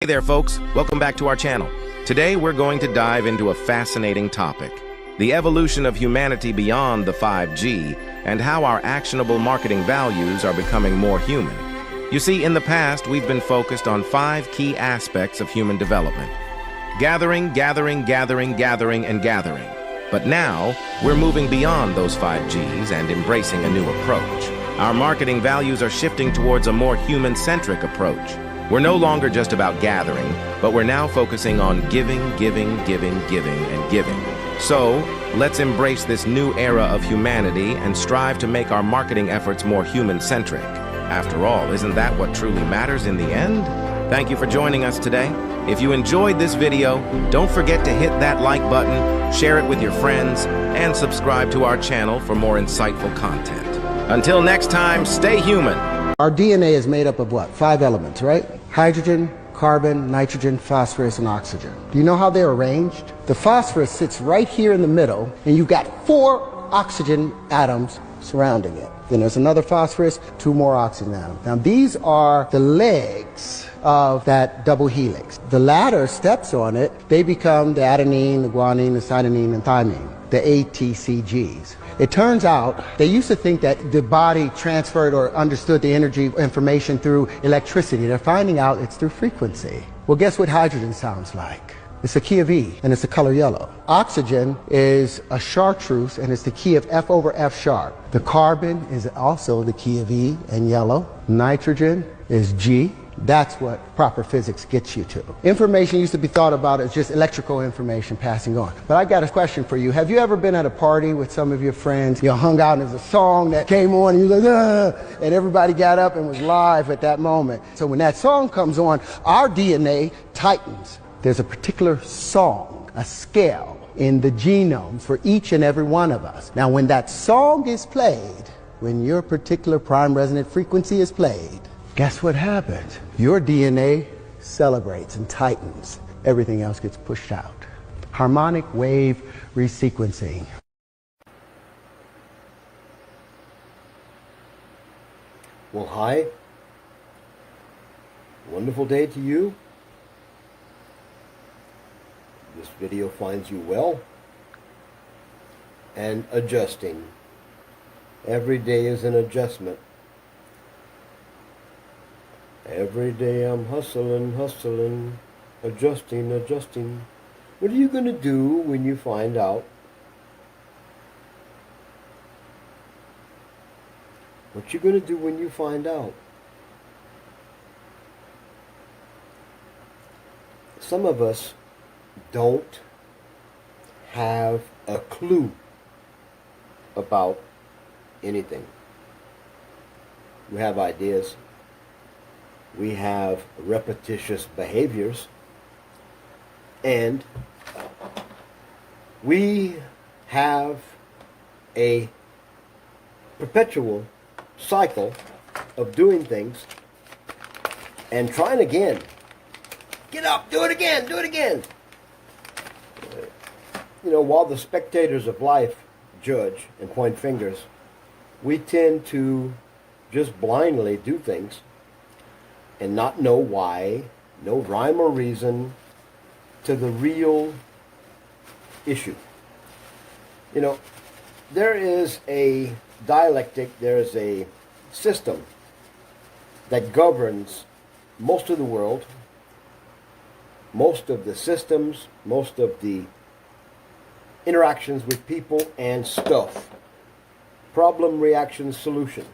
Hey there, folks. Welcome back to our channel. Today, we're going to dive into a fascinating topic: the evolution of humanity beyond the 5G and how our actionable marketing values are becoming more human. You see, in the past, we've been focused on 5 key aspects of human development: gathering, gathering, gathering, gathering, and gathering. But now, we're moving beyond those 5Gs and embracing a new approach. Our marketing values are shifting towards a more human-centric approach. We're no longer just about gathering, but we're now focusing on giving, giving, giving, giving, and giving. So, let's embrace this new era of humanity and strive to make our marketing efforts more human-centric. After all, isn't that what truly matters in the end? Thank you for joining us today. If you enjoyed this video, don't forget to hit that like button, share it with your friends, and subscribe to our channel for more insightful content. Until next time, stay human. Our DNA is made up of what? 5 elements, right? Hydrogen, carbon, nitrogen, phosphorus, and oxygen. Do you know how they're arranged? The phosphorus sits right here in the middle, and you've got 4 oxygen atoms surrounding it. Then there's another phosphorus, 2 more oxygen atoms. Now these are the legs of that double helix. The latter steps on it, they become the adenine, the guanine, the cytosine, and thymine, the ATCGs. It turns out they used to think that the body transferred or understood the energy information through electricity. They're finding out it's through frequency. Well, guess what hydrogen sounds like? It's a key of E, and it's the color yellow. Oxygen is a chartreuse, and it's the key of F over F sharp. The carbon is also the key of E and yellow. Nitrogen is G. That's what proper physics gets you to. Information used to be thought about as just electrical information passing on. But I got a question for you. Have you ever been at a party with some of your friends? You hung out and there's a song that came on and you were like, ah, and everybody got up and was live at that moment. So when that song comes on, our DNA tightens. There's a particular song, a scale in the genome for each and every one of us. Now when that song is played, when your particular prime resonant frequency is played, guess what happens? Your DNA celebrates and tightens. Everything else gets pushed out. Harmonic wave resequencing. Well, hi. Wonderful day to you. This video finds you well and adjusting. Every day is an adjustment. Every day I'm hustling, hustling, adjusting, adjusting. What are you going to do when you find out? What you going to do when you find out? Some of us don't have a clue about anything. We have ideas. We have repetitious behaviors, and we have a perpetual cycle of doing things and trying again. Get up, do it again, do it again. You know, while the spectators of life judge and point fingers, we tend to just blindly do things and not know why, no rhyme or reason to the real issue. You know, there is a dialectic, there is a system that governs most of the world, most of the systems, most of the interactions with people and stuff. Problem, reaction, solution.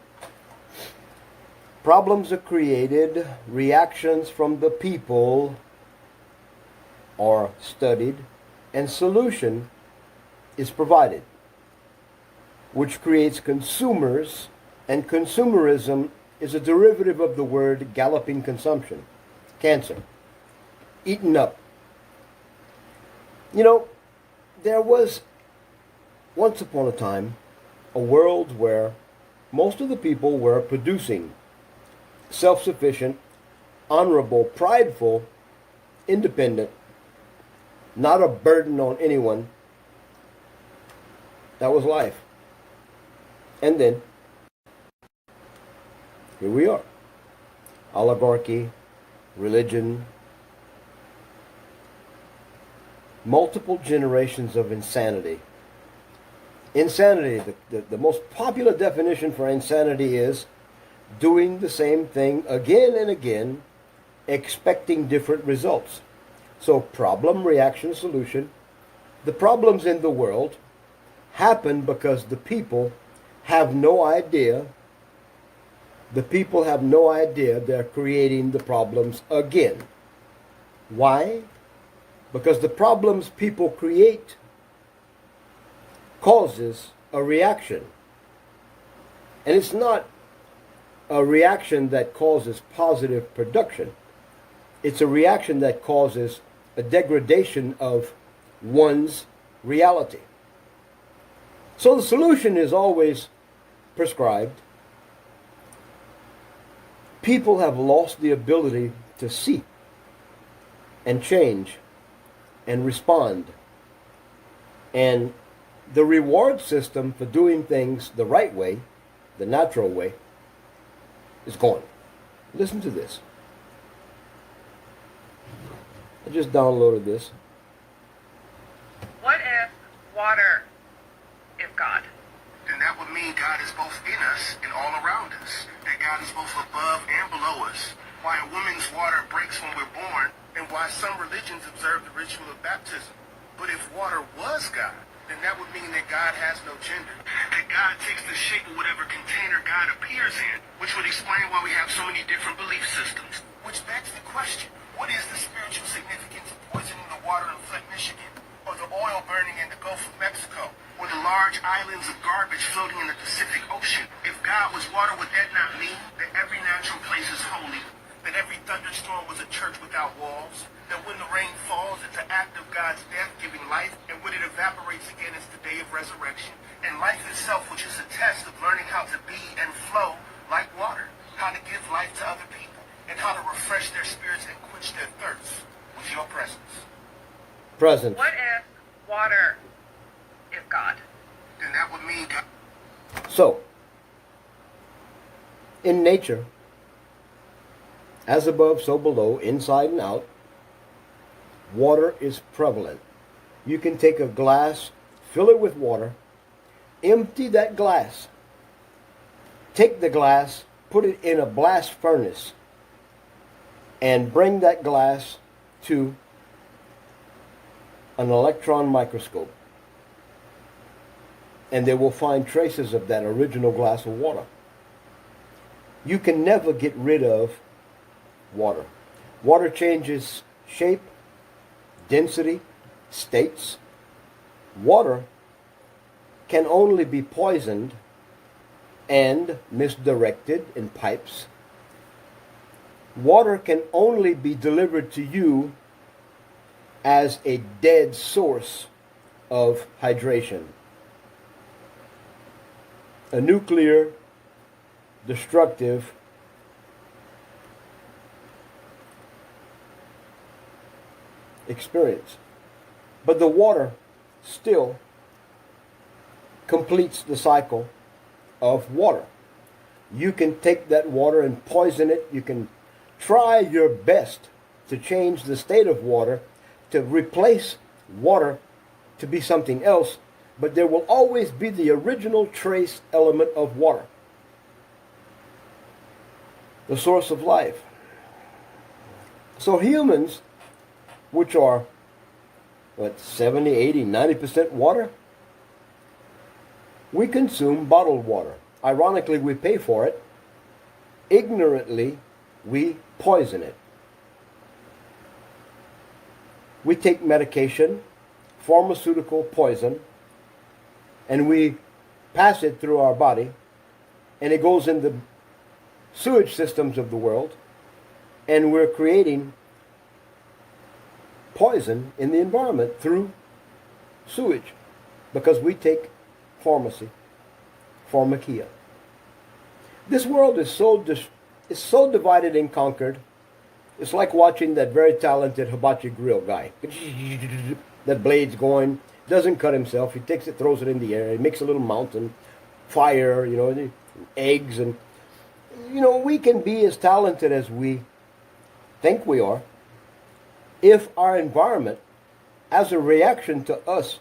Problems are created, reactions from the people are studied, and solution is provided, which creates consumers, and consumerism is a derivative of the word galloping consumption, cancer, eaten up. You know, there was once upon a time a world where most of the people were producing self-sufficient, honorable, prideful, independent, not a burden on anyone. That was life. And then, here we are. Oligarchy, religion, multiple generations of insanity. Insanity, the most popular definition for insanity is doing the same thing again and again, expecting different results. So problem, reaction, solution. The problems in the world happen because the people have no idea. The people have no idea they're creating the problems again. Why? Because the problems people create causes a reaction. And it's not a reaction that causes positive production. It's a reaction that causes a degradation of one's reality. So the solution is always prescribed. People have lost the ability to see and change and respond. And the reward system for doing things the right way, the natural way, is gone. Listen to this. I just downloaded this. What if water is God? Then that would mean God is both in us and all around us. That God is both above and below us. Why a woman's water breaks when we're born, and why some religions observe the ritual of baptism. But if water was God, then that would mean that God has no gender. That God takes the shape of whatever container God appears in, which would explain why we have so many different belief systems. Which begs the question, what is the spiritual significance of poisoning the water in Flint, Michigan? Or the oil burning in the Gulf of Mexico? Or the large islands of garbage floating in the Pacific Ocean? If God was water, would that not mean that every natural place is holy? That every thunderstorm was a church without walls? That when the rain falls, it's an act of God's death giving life, and when it evaporates again, it's the day of resurrection? And life itself, which is a test of learning how to be and flow like water, how to give life to other people, and how to refresh their spirits and quench their thirst with your presence. Present. What if water is God? Then that would mean God. So, in nature, as above, so below, inside and out, water is prevalent. You can take a glass, fill it with water, empty that glass, take the glass, put it in a blast furnace, and bring that glass to an electron microscope. And they will find traces of that original glass of water. You can never get rid of water. Water changes shape, density, states. Water can only be poisoned and misdirected in pipes. Water can only be delivered to you as a dead source of hydration. A nuclear, destructive, experience. But the water still completes the cycle of water. You can take that water and poison it. You can try your best to change the state of water, to replace water to be something else, but there will always be the original trace element of water, the source of life. So humans, which are, 70, 80, 90% water, we consume bottled water. Ironically, we pay for it. Ignorantly, we poison it. We take medication, pharmaceutical poison, and we pass it through our body, and it goes in the sewage systems of the world, and we're creating poison in the environment through sewage because we take pharmakia. This world is so divided and conquered. It's like watching that very talented hibachi grill guy. That blade's going, doesn't cut himself. He takes it, throws it in the air. He makes a little mountain, fire, eggs. And, we can be as talented as we think we are if our environment as a reaction to us,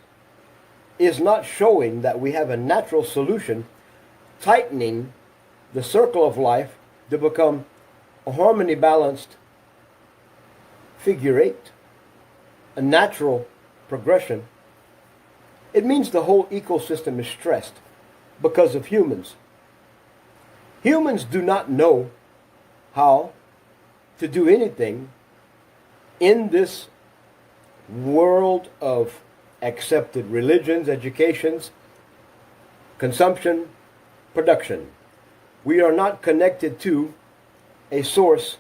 is not showing that we have a natural solution, tightening the circle of life to become a harmony balanced figure eight, a natural progression, it means the whole ecosystem is stressed because of humans. Humans do not know how to do anything in this world of accepted religions, educations, consumption, production. We are not connected to a source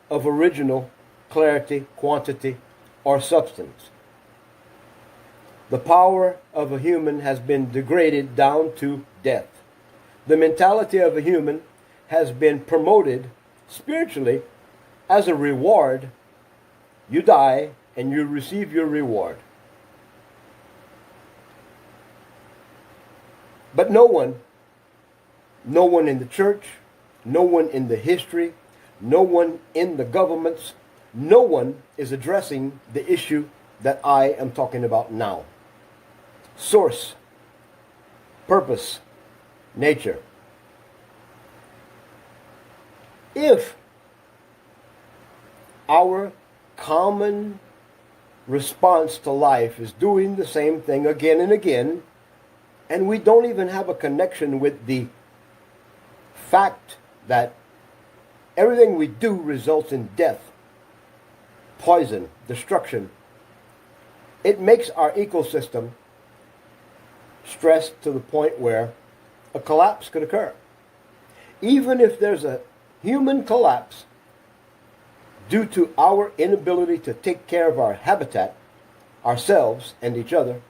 of original clarity, quantity, or substance. The power of a human has been degraded down to death. The mentality of a human has been promoted spiritually as a reward. You die and you receive your reward. But no one in the church, no one in the history, no one in the governments, no one is addressing the issue that I am talking about now. Source, purpose, nature. If our common response to life is doing the same thing again and again, and we don't even have a connection with the fact that everything we do results in death, poison, destruction, it makes our ecosystem stressed to the point where a collapse could occur. Even if there's a human collapse due to our inability to take care of our habitat, ourselves and each other,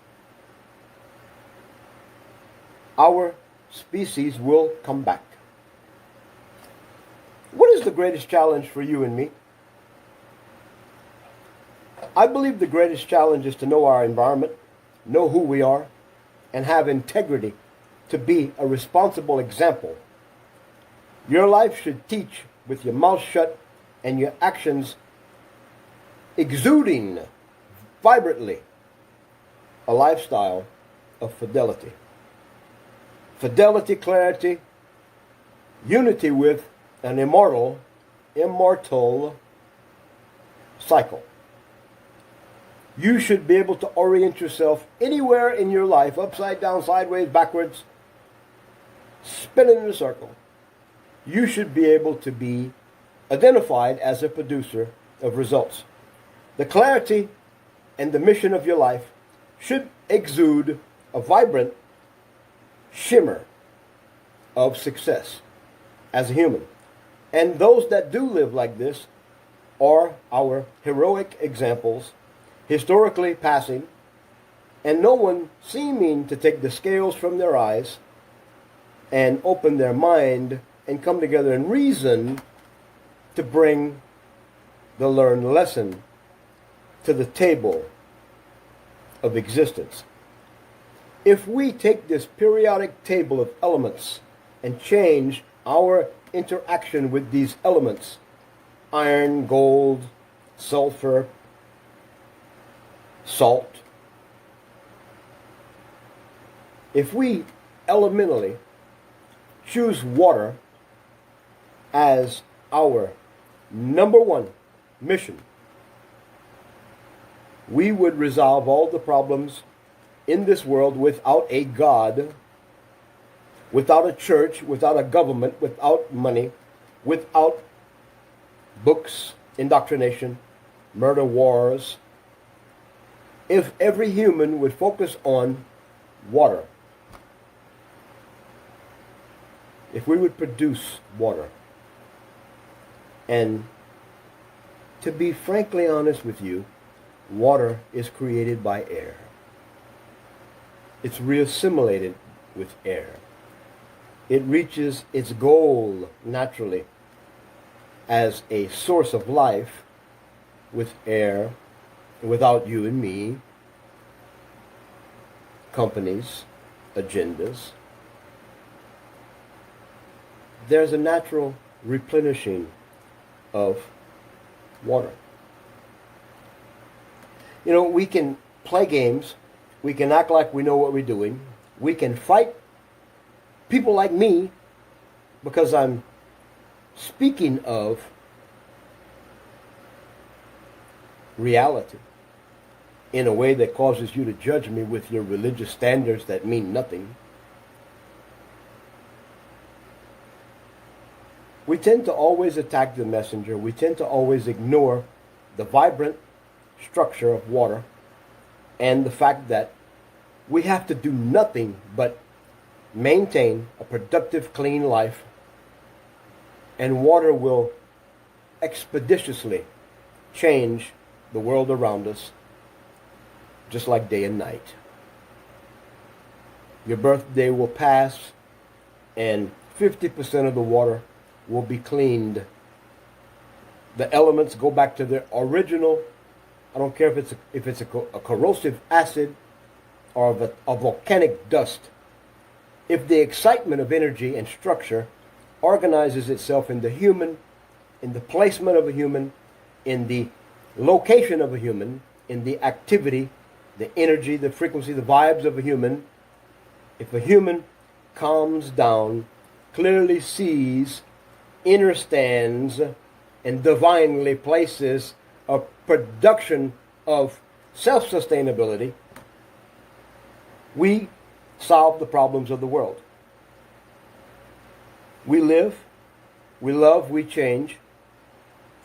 our species will come back. What is the greatest challenge for you and me? I believe the greatest challenge is to know our environment, know who we are, and have integrity to be a responsible example. Your life should teach with your mouth shut and your actions exuding vibrantly a lifestyle of fidelity. Fidelity, clarity, unity with an immortal cycle. You should be able to orient yourself anywhere in your life, upside down, sideways, backwards, spinning in a circle. You should be able to be identified as a producer of results. The clarity and the mission of your life should exude a vibrant shimmer of success as a human. And those that do live like this are our heroic examples, historically passing, and no one seeming to take the scales from their eyes and open their mind and come together and reason to bring the learned lesson to the table of existence. If we take this periodic table of elements and change our interaction with these elements, iron, gold, sulfur, salt, if we elementally choose water as our number one mission, we would resolve all the problems in this world without a God, without a church, without a government, without money, without books, indoctrination, murder, wars. If every human would focus on water, if we would produce water, and to be frankly honest with you, water is created by air. It's reassimilated with air. It reaches its goal naturally as a source of life with air, without you and me, companies, agendas. There's a natural replenishing of water. You know, we can play games. We can act like we know what we're doing. We can fight people like me because I'm speaking of reality in a way that causes you to judge me with your religious standards that mean nothing. We tend to always attack the messenger. We tend to always ignore the vibrant structure of water and the fact that we have to do nothing but maintain a productive, clean life, and water will expeditiously change the world around us, just like day and night. Your birthday will pass, and 50% of the water will be cleaned. The elements go back to their original. I don't care if it's a corrosive acid or a volcanic dust. If the excitement of energy and structure organizes itself in the human, in the placement of a human, in the location of a human, in the activity, the energy, the frequency, the vibes of a human, if a human calms down, clearly sees, understands, and divinely places a production of self-sustainability, we solve the problems of the world. We live, we love, we change,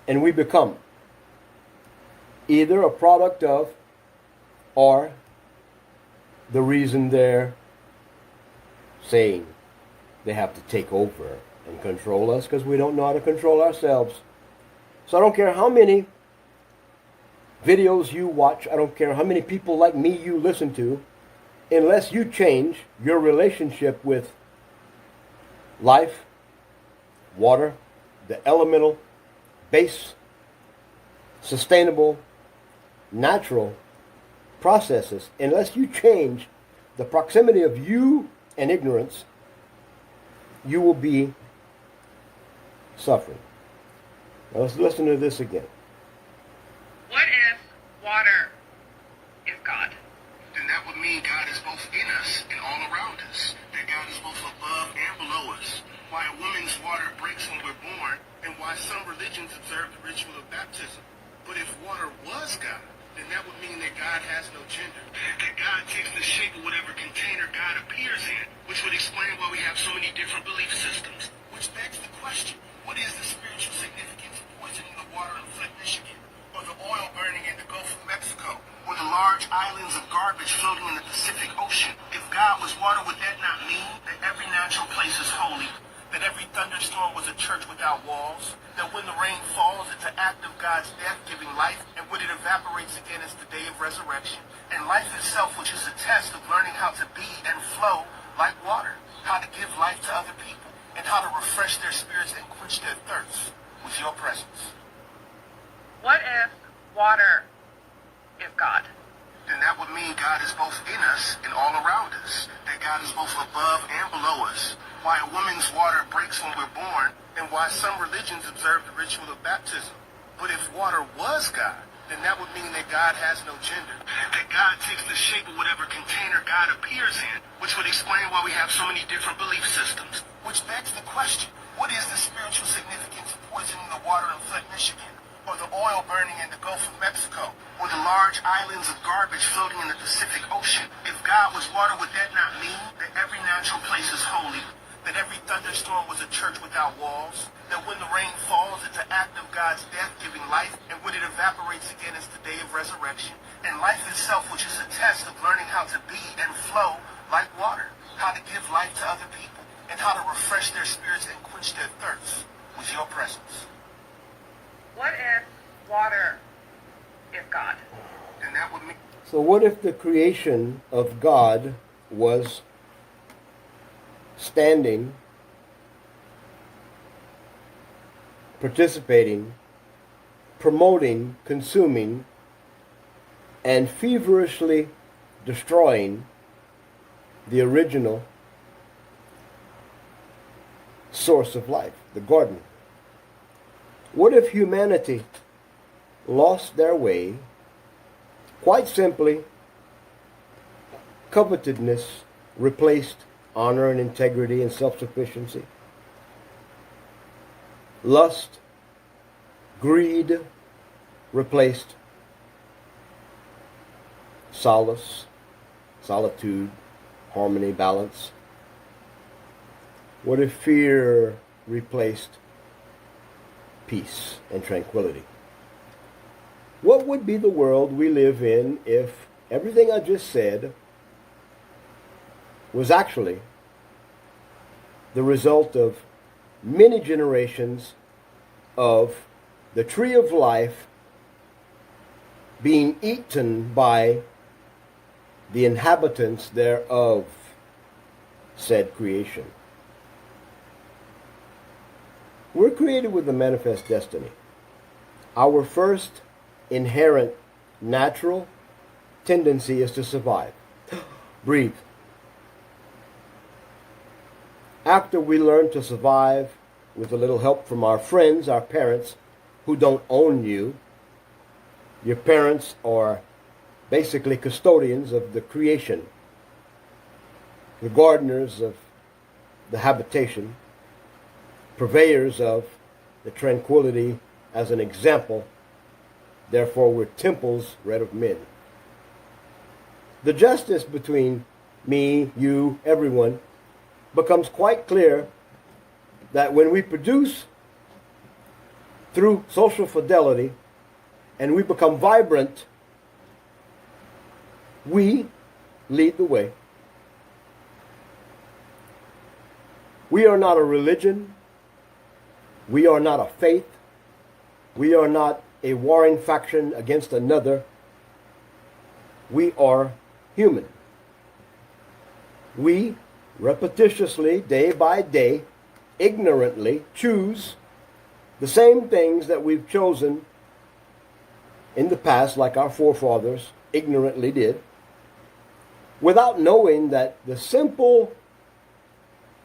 and we become either a product of or the reason they're saying they have to take over and control us because we don't know how to control ourselves. So I don't care how many videos you watch, I don't care how many people like me you listen to, unless you change your relationship with life, water, the elemental, base, sustainable, natural processes, unless you change the proximity of you and ignorance, you will be suffering. Now let's listen to this again. What if water is God? Then that would mean God is both in us and all around us. That God is both above and below us. Why a woman's water breaks when we're born, and why some religions observe the ritual of baptism. But if water was God, then that would mean that God has no gender. That God takes the shape of whatever container God appears in, which would explain why we have so many different belief systems. Which begs the question, what is the spiritual significance of poisoning the water in Flint, Michigan? Or the oil burning in the Gulf of Mexico? Or the large islands of garbage floating in the Pacific Ocean? If God was water, would that not mean that every natural place is holy? That every thunderstorm was a church without walls? That when the rain falls, it's an act of God's death giving life, and when it evaporates again, it's the day of resurrection? And life itself, which is a test of learning how to be and flow like water, how to give life to other people, and how to refresh their spirits and quench their thirst with your presence. What if water is God? Then that would mean God is both in us and all around us. That God is both above and below us. Why a woman's water breaks when we're born, and why some religions observe the ritual of baptism. But if water was God, then that would mean that God has no gender. That God takes the shape of whatever container God appears in, which would explain why we have so many different belief systems. Which begs the question, what is the spiritual significance of poisoning the water in Flint, Michigan? Or the oil burning in the Gulf of Mexico? Or the large islands of garbage floating in the Pacific Ocean? If God was water, would that not mean that every natural place is holy? That every thunderstorm was a church without walls? That when the rain falls, it's an act of God's death giving life, and when it evaporates again, it's the day of resurrection? And life itself, which is a test of learning how to be and flow like water, how to give life to other people, and how to refresh their spirits and quench their thirst with your presence. What if water is God? Then that would mean... So what if the creation of God was standing, participating, promoting, consuming, and feverishly destroying the original source of life, the garden? What if humanity lost their way, quite simply Covetousness replaced honor and integrity and self-sufficiency. Lust, greed replaced solace, solitude, harmony, balance. What if fear replaced peace and tranquility? What would be the world we live in if everything I just said was actually the result of many generations of the tree of life being eaten by the inhabitants thereof, said creation? We're created with a manifest destiny. Our first inherent natural tendency is to survive. Breathe. After we learn to survive with a little help from our friends, our parents, who don't own you, your parents are basically custodians of the creation, the gardeners of the habitation, purveyors of the tranquility as an example. Therefore, we're temples read of men. The justice between me, you, everyone becomes quite clear that when we produce through social fidelity and we become vibrant, we lead the way. We are not a religion. We are not a faith. We are not a warring faction against another. We are human. We repetitiously, day by day, ignorantly choose the same things that we've chosen in the past, like our forefathers ignorantly did, without knowing that the simple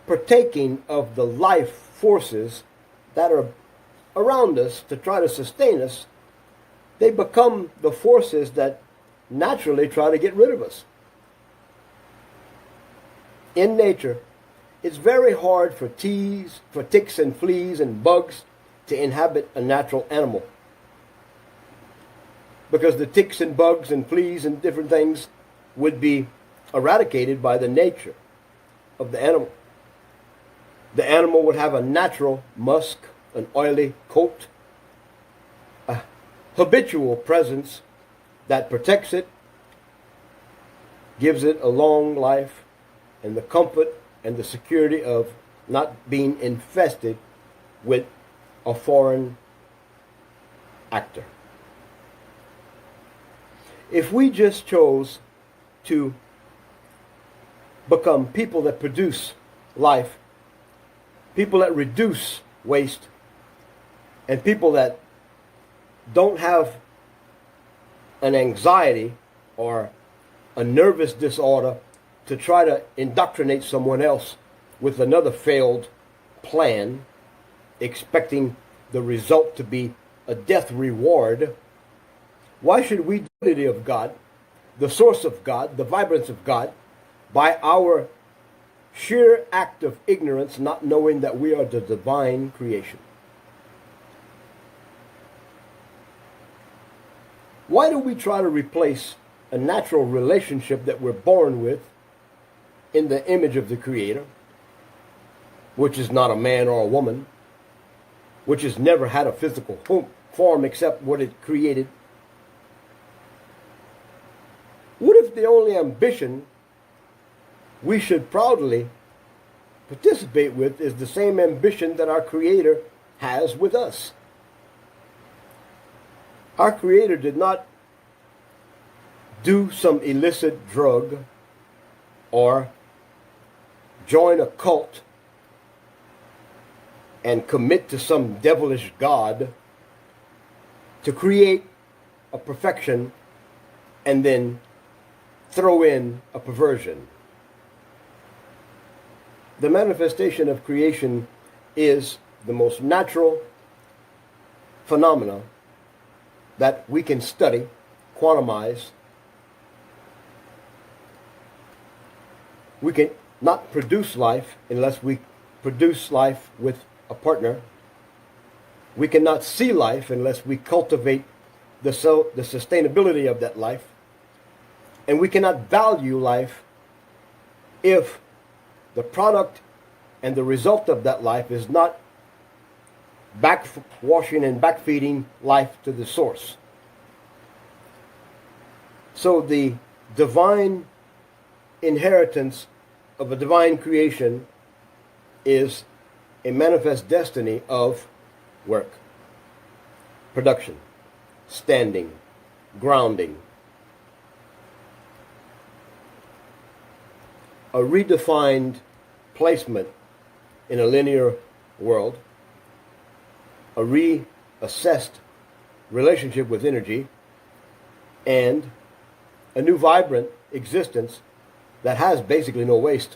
partaking of the life forces that are around us to try to sustain us, they become the forces that naturally try to get rid of us. In nature, it's very hard for ticks and fleas and bugs to inhabit a natural animal, because the ticks and bugs and fleas and different things would be eradicated by the nature of the animal. The animal would have a natural musk, an oily coat, a habitual presence that protects it, gives it a long life, and the comfort and the security of not being infested with a foreign actor. If we just chose to become people that produce life, people that reduce waste, and people that don't have an anxiety or a nervous disorder to try to indoctrinate someone else with another failed plan, expecting the result to be a death reward, why should we do the unity of God, the source of God, the vibrance of God, by our sheer act of ignorance, not knowing that we are the divine creation? Why do we try to replace a natural relationship that we're born with in the image of the Creator, which is not a man or a woman, which has never had a physical form except what it created? What if the only ambition we should proudly participate with is the same ambition that our Creator has with us? Our Creator did not do some illicit drug or join a cult and commit to some devilish god to create a perfection and then throw in a perversion. The manifestation of creation is the most natural phenomena that we can study, quantumize, We can not produce life unless we produce life with a partner. We cannot see life unless we cultivate the sustainability of that life. And we cannot value life if the product and the result of that life is not backwashing and backfeeding life to the source. So the divine inheritance of a divine creation is a manifest destiny of work, production, standing, grounding. A redefined placement in a linear world, a reassessed relationship with energy, and a new vibrant existence that has basically no waste.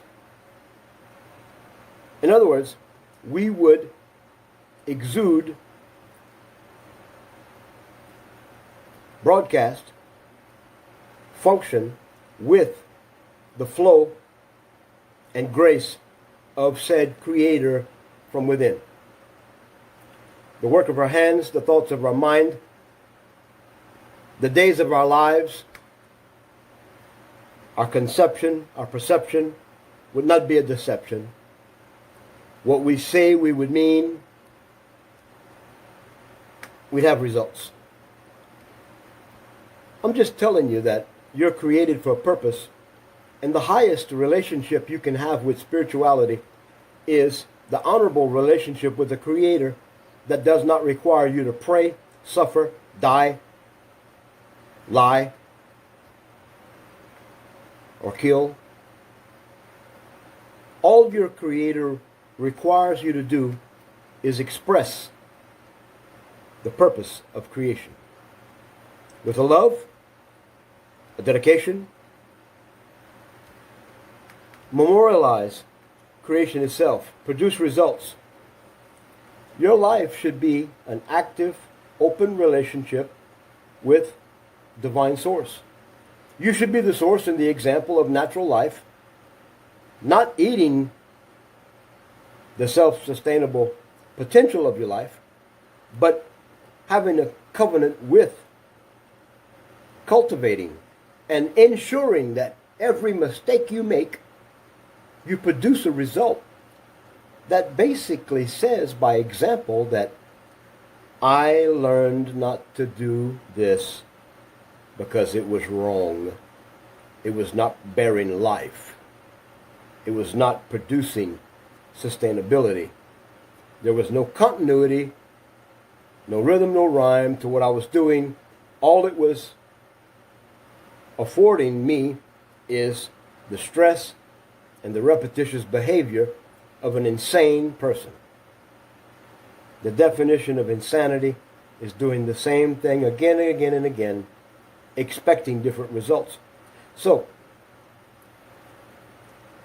In other words, we would exude, broadcast, function with the flow and grace of said Creator from within. The work of our hands, the thoughts of our mind, the days of our lives, our conception, our perception would not be a deception. What we say we would mean, we'd have results. I'm just telling you that you're created for a purpose, and the highest relationship you can have with spirituality is the honorable relationship with the Creator that does not require you to pray, suffer, die, lie, or kill. All your Creator requires you to do is express the purpose of creation with a love, a dedication. Memorialize creation itself, produce results. Your life should be an active, open relationship with divine source. You should be the source and the example of natural life, not eating the self-sustainable potential of your life, but having a covenant with, cultivating, and ensuring that every mistake you make, you produce a result that basically says by example that I learned not to do this because it was wrong. It was not bearing life. It was not producing sustainability. There was no continuity, no rhythm, no rhyme to what I was doing. All it was affording me is the stress and the repetitious behavior of an insane person. The definition of insanity is doing the same thing again and again and again, expecting different results. So,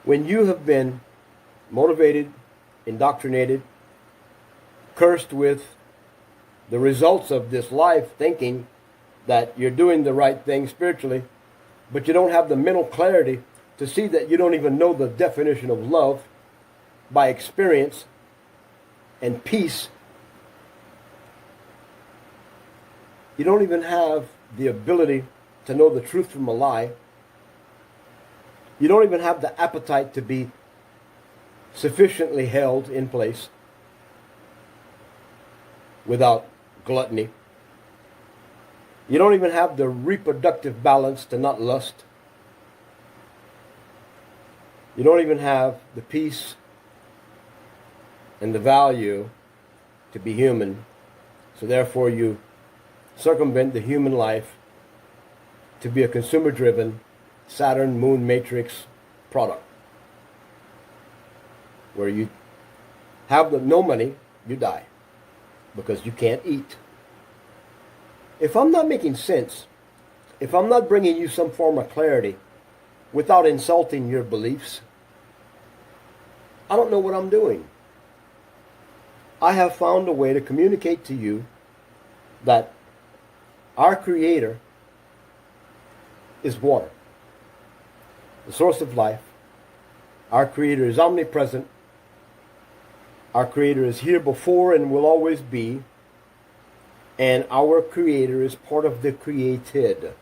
when you have been motivated, indoctrinated, cursed with the results of this life, thinking that you're doing the right thing spiritually, but you don't have the mental clarity to see that you don't even know the definition of love by experience and peace. You don't even have the ability to know the truth from a lie. You don't even have the appetite to be sufficiently held in place without gluttony. You don't even have the reproductive balance to not lust. You don't even have the peace and the value to be human. So therefore you circumvent the human life to be a consumer-driven Saturn Moon Matrix product, where you have no money, you die because you can't eat. If I'm not making sense, if I'm not bringing you some form of clarity without insulting your beliefs, I don't know what I'm doing. I have found a way to communicate to you that our Creator is water, the source of life, Our Creator is omnipresent. Our Creator is here before and will always be. And our Creator is part of the created.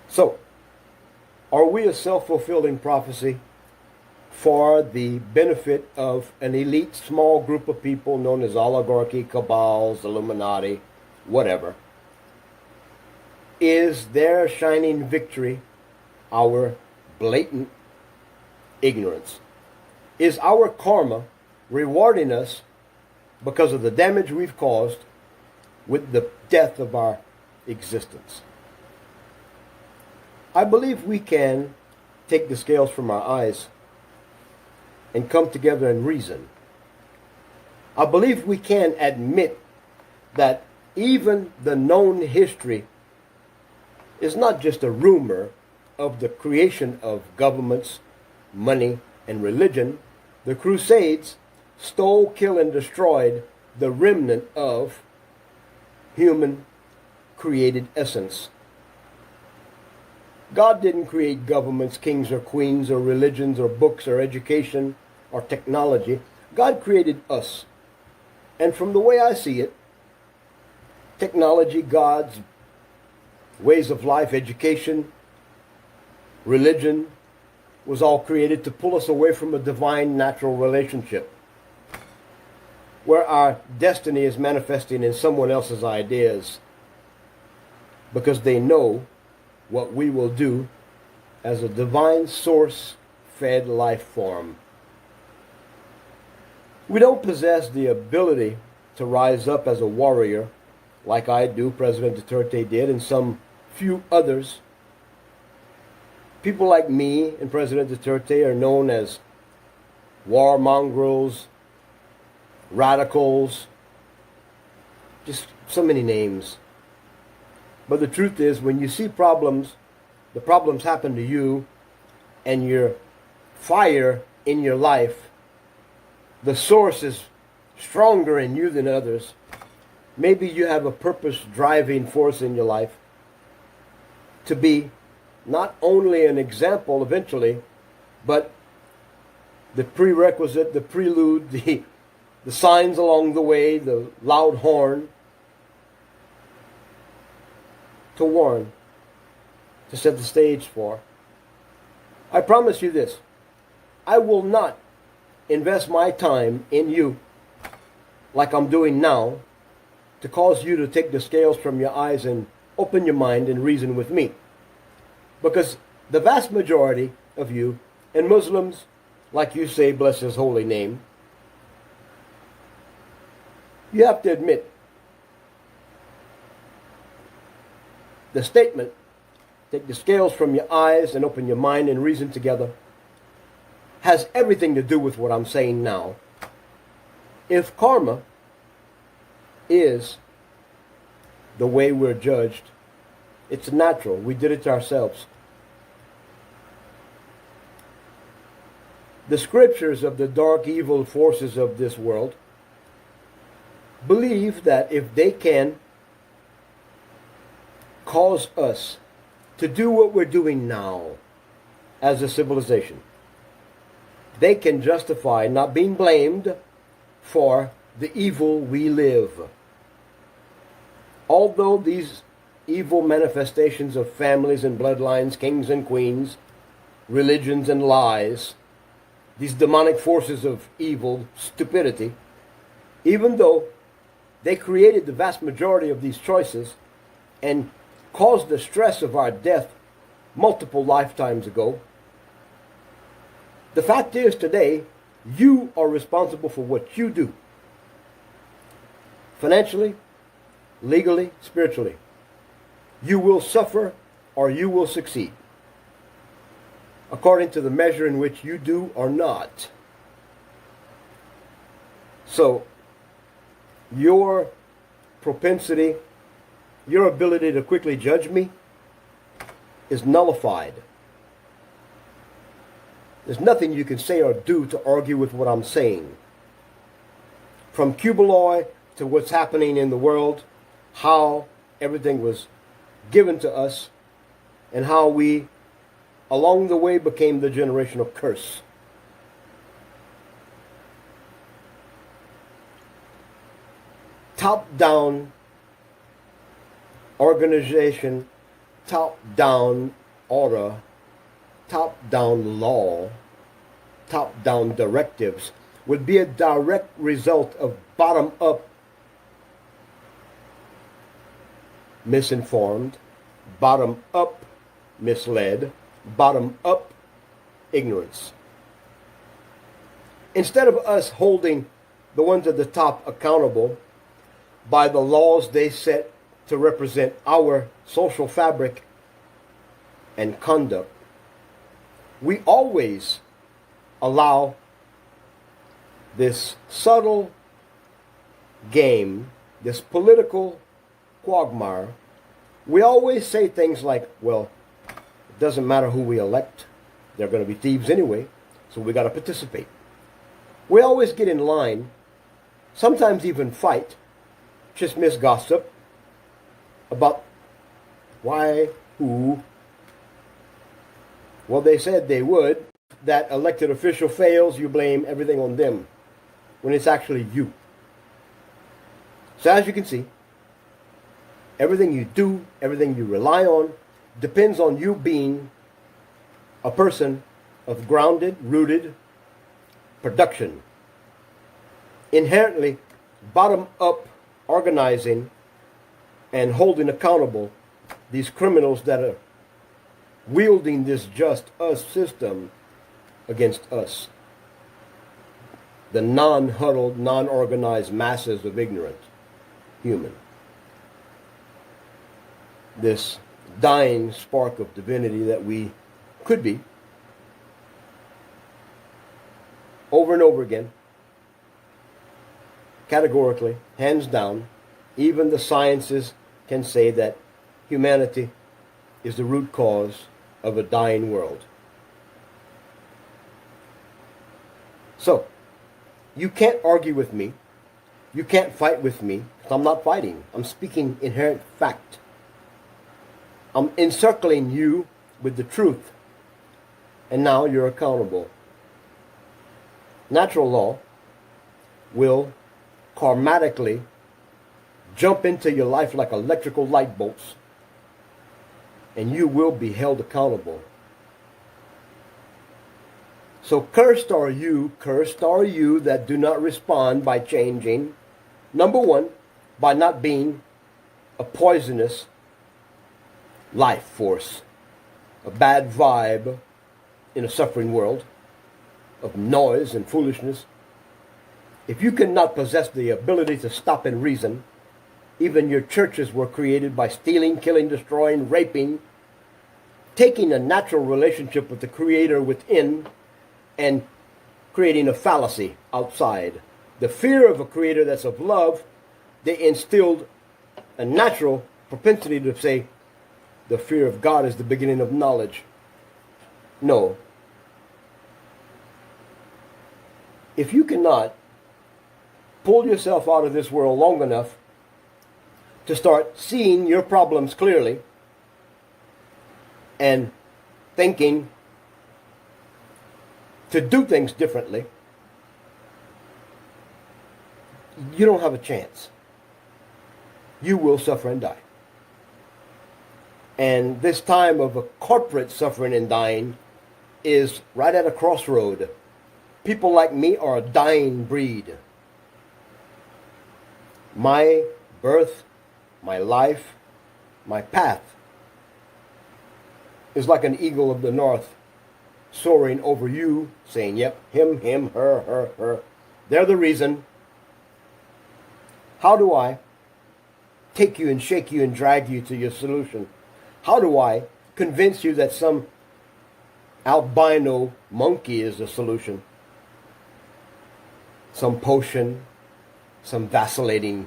So, are we a self-fulfilling prophecy for the benefit of an elite small group of people known as oligarchy, cabals, Illuminati, whatever? Is their shining victory our blatant ignorance? Is our karma rewarding us because of the damage we've caused with the death of our existence? I believe we can take the scales from our eyes and come together and reason. I believe we can admit that even the known history is not just a rumor of the creation of governments, money, and religion. The Crusades stole, killed, and destroyed the remnant of human created essence. God didn't create governments, kings or queens, or religions, or books, or education, or technology. God created us. And from the way I see it, technology, gods, ways of life, education, religion, was all created to pull us away from a divine natural relationship where our destiny is manifesting in someone else's ideas because they know what we will do as a divine source-fed life form. We don't possess the ability to rise up as a warrior like I do, President Duterte did, and some few others. People like me and President Duterte are known as war mongrels, radicals, just so many names. But the truth is, when you see problems, the problems happen to you, and your fire in your life, the source is stronger in you than others. Maybe you have a purpose-driving force in your life to be not only an example eventually, but the prerequisite, the prelude, the signs along the way, the loud horn, to warn, to set the stage for. I promise you this, I will not invest my time in you like I'm doing now to cause you to take the scales from your eyes and open your mind and reason with me. Because the vast majority of you, and Muslims, like you say, bless his holy name, you have to admit, the statement, take the scales from your eyes and open your mind and reason together, has everything to do with what I'm saying now. If karma is the way we're judged, it's natural. We did it to ourselves. The scriptures of the dark evil forces of this world believe that if they can cause us to do what we're doing now as a civilization, they can justify not being blamed for the evil we live. Although these evil manifestations of families and bloodlines, kings and queens, religions and lies, these demonic forces of evil, stupidity, even though they created the vast majority of these choices and caused the stress of our death multiple lifetimes ago, the fact is today, you are responsible for what you do. Financially, legally, spiritually. You will suffer or you will succeed, according to the measure in which you do or not. So, your propensity, your ability to quickly judge me is nullified. There's nothing you can say or do to argue with what I'm saying. From Cubaloy to what's happening in the world, how everything was given to us, and how we along the way became the generation of curse. Top-down organization, top-down order, top-down law, top-down directives would be a direct result of bottom-up misinformed, bottom-up misled, bottom-up ignorance. Instead of us holding the ones at the top accountable by the laws they set to represent our social fabric and conduct, we always allow this subtle game, this political quagmire. We always say things like, well, it doesn't matter who we elect, they're going to be thieves anyway, so we got to participate. We always get in line, sometimes even fight, chismis gossip about why, who. Well, they said they would. That elected official fails, you blame everything on them, when it's actually you. So as you can see, everything you do, everything you rely on, depends on you being a person of grounded, rooted production. Inherently, bottom-up organizing and holding accountable these criminals that are wielding this just us system against us. The non-huddled, non-organized masses of ignorant human. This dying spark of divinity that we could be, over and over again, categorically, hands down, even the sciences can say that humanity is the root cause of a dying world. So, you can't argue with me. You can't fight with me, because I'm not fighting. I'm speaking inherent fact. I'm encircling you with the truth. And now you're accountable. Natural law will karmatically jump into your life like electrical light bolts, and you will be held accountable. So cursed are you that do not respond by changing. Number one, by not being a poisonous life force, a bad vibe in a suffering world of noise and foolishness. If you cannot possess the ability to stop and reason, even your churches were created by stealing, killing, destroying, raping, taking a natural relationship with the Creator within and creating a fallacy outside. The fear of a Creator that's of love, they instilled a natural propensity to say, the fear of God is the beginning of knowledge. No. If you cannot pull yourself out of this world long enough to start seeing your problems clearly and thinking to do things differently, you don't have a chance. You will suffer and die. And this time of a corporate suffering and dying is right at a crossroad. People like me are a dying breed. My birth, my life, my path is like an eagle of the north soaring over you, saying, yep, him, her. They're the reason. How do I take you and shake you and drag you to your solution? How do I convince you that some albino monkey is the solution? Some potion, some vacillating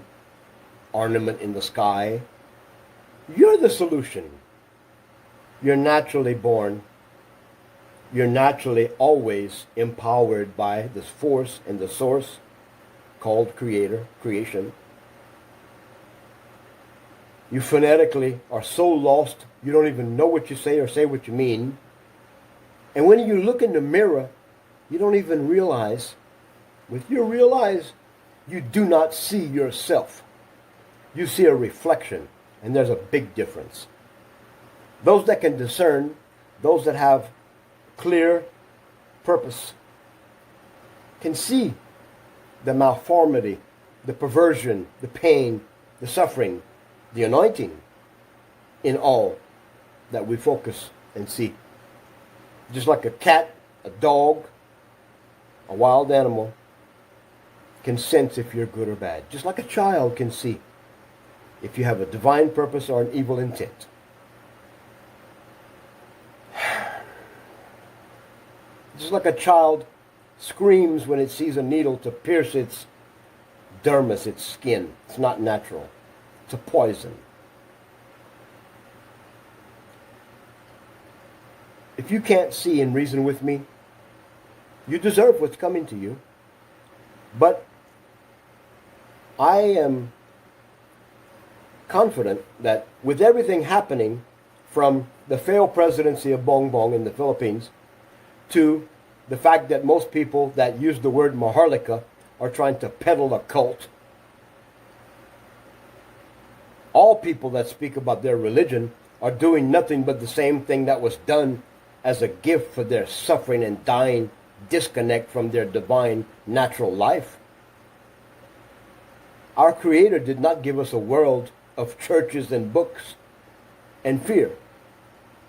ornament in the sky? You're the solution. You're naturally born. You're naturally always empowered by this force and the source called Creator, creation. You phonetically are so lost, you don't even know what you say or say what you mean. And when you look in the mirror, you don't even realize, with your real eyes, you do not see yourself. You see a reflection, and there's a big difference. Those that can discern, those that have clear purpose, can see the malformity, the perversion, the pain, the suffering, the anointing in all that we focus and see. Just like a cat, a dog, a wild animal can sense if you're good or bad. Just like a child can see if you have a divine purpose or an evil intent. Just like a child screams when it sees a needle to pierce its dermis, its skin. It's not natural. It's a poison. If you can't see and reason with me, you deserve what's coming to you. But I am confident that with everything happening from the failed presidency of Bongbong in the Philippines to the fact that most people that use the word Maharlika are trying to peddle a cult, all people that speak about their religion are doing nothing but the same thing that was done as a gift for their suffering and dying disconnect from their divine natural life. Our Creator did not give us a world of churches and books and fear.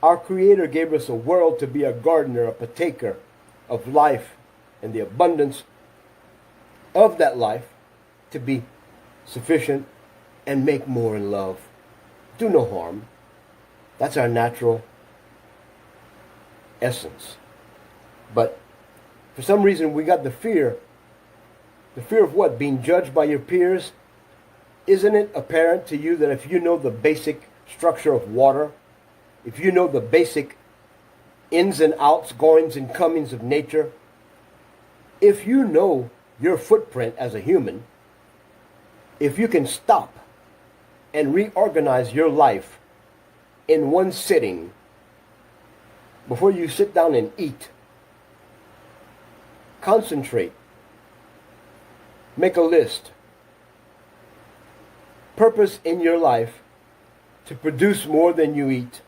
Our Creator gave us a world to be a gardener, a partaker of life and the abundance of that life, to be sufficient and make more in love. Do no harm. That's our natural essence. But for some reason we got the fear. The fear of what? Being judged by your peers? Isn't it apparent to you that if you know the basic structure of water, if you know the basic ins and outs, goings and comings of nature, if you know your footprint as a human, if you can stop and reorganize your life in one sitting before you sit down and eat, concentrate, make a list, purpose in your life to produce more than you eat,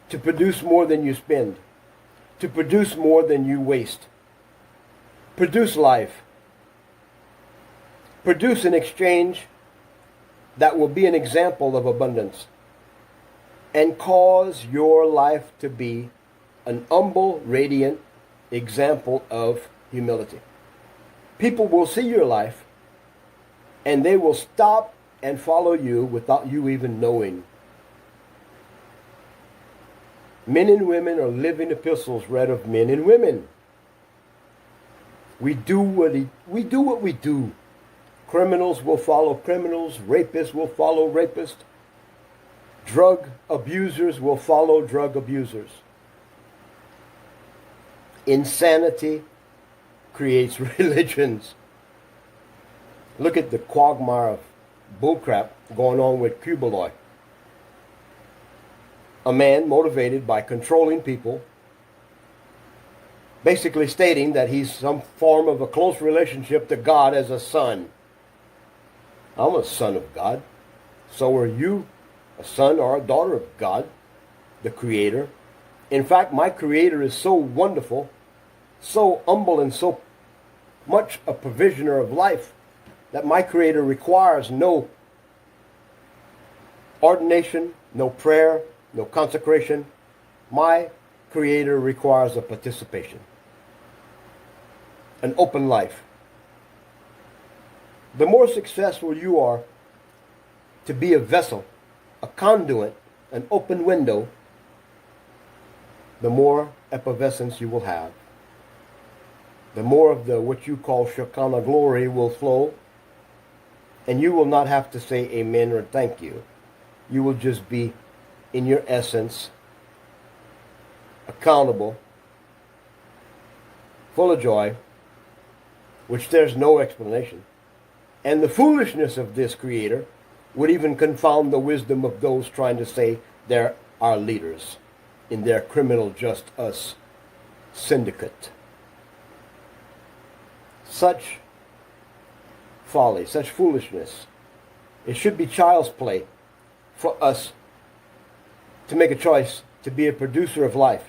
to produce more than you spend, to produce more than you waste. Produce life. Produce an exchange that will be an example of abundance, and cause your life to be an humble, radiant example of humility. People will see your life and they will stop and follow you without you even knowing. Men and women are living epistles read of men and women. We do what we do. Criminals will follow criminals. Rapists will follow rapists. Drug abusers will follow drug abusers. Insanity creates religions. Look at the quagmire of bullcrap going on with Cubaloy. A man motivated by controlling people, basically stating that he's some form of a close relationship to God as a son. I'm a son of God. So are you a son or a daughter of God, the Creator. In fact, my Creator is so wonderful, so humble, and so much a provisioner of life that my Creator requires no ordination, no prayer, no consecration. My Creator requires a participation, an open life. The more successful you are to be a vessel, a conduit, an open window, the more effervescence you will have. The more of the what you call Shekinah glory will flow, and you will not have to say amen or thank you. You will just be, in your essence, accountable, full of joy, which there's no explanation. And the foolishness of this Creator would even confound the wisdom of those trying to say they're our leaders in their criminal just us syndicate. Such folly, such foolishness. It should be child's play for us to make a choice to be a producer of life.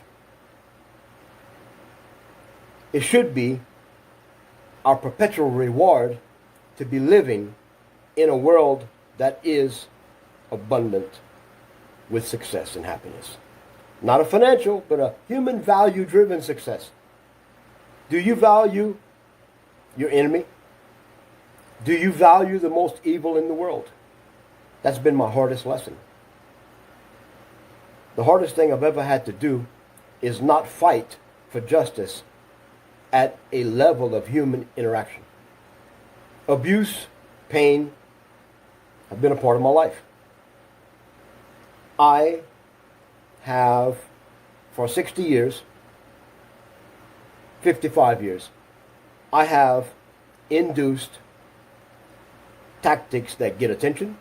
It should be our perpetual reward to be living in a world that is abundant with success and happiness. Not a financial, but a human value-driven success. Do you value your enemy? Do you value the most evil in the world? That's been my hardest lesson. The hardest thing I've ever had to do is not fight for justice at a level of human interaction. Abuse, pain, have been a part of my life. I have, for 60 years, 55 years, I have induced tactics that get attention,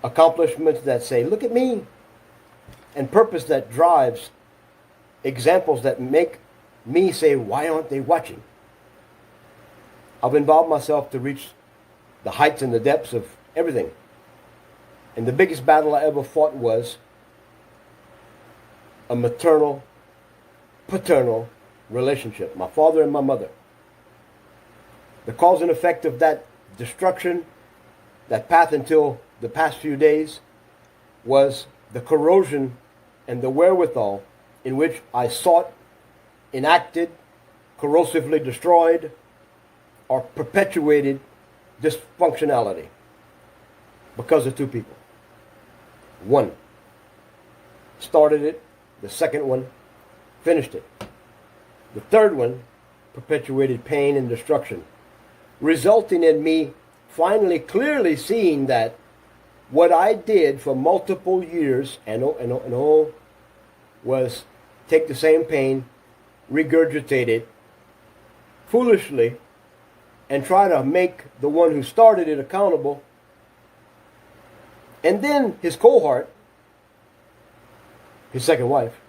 accomplishments that say, look at me, and purpose that drives examples that make me say, why aren't they watching? I've involved myself to reach the heights and the depths of everything. And the biggest battle I ever fought was a maternal, paternal relationship. My father and my mother. The cause and effect of that destruction, that path until the past few days, was the corrosion and the wherewithal in which I sought, enacted, corrosively destroyed, or perpetuated dysfunctionality because of two people. One started it, the second one finished it. The third one perpetuated pain and destruction, resulting in me finally clearly seeing that what I did for multiple years and all was take the same pain, regurgitate it foolishly, and try to make the one who started it accountable. And then his cohort, his second wife,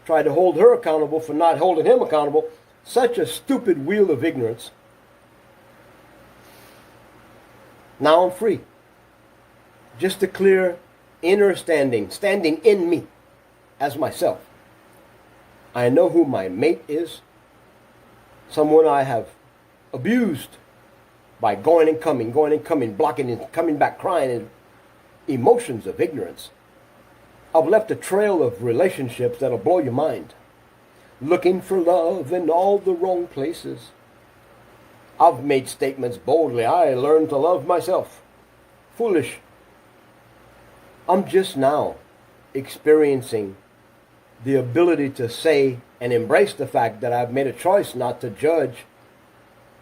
tried to hold her accountable for not holding him accountable. Such a stupid wheel of ignorance. Now I'm free. Just a clear inner standing in me as myself. I know who my mate is. Someone I have abused by going and coming, blocking and coming back, crying, and emotions of ignorance. I've left a trail of relationships that'll blow your mind. Looking for love in all the wrong places. I've made statements boldly. I learned to love myself. Foolish. I'm just now experiencing the ability to say and embrace the fact that I've made a choice not to judge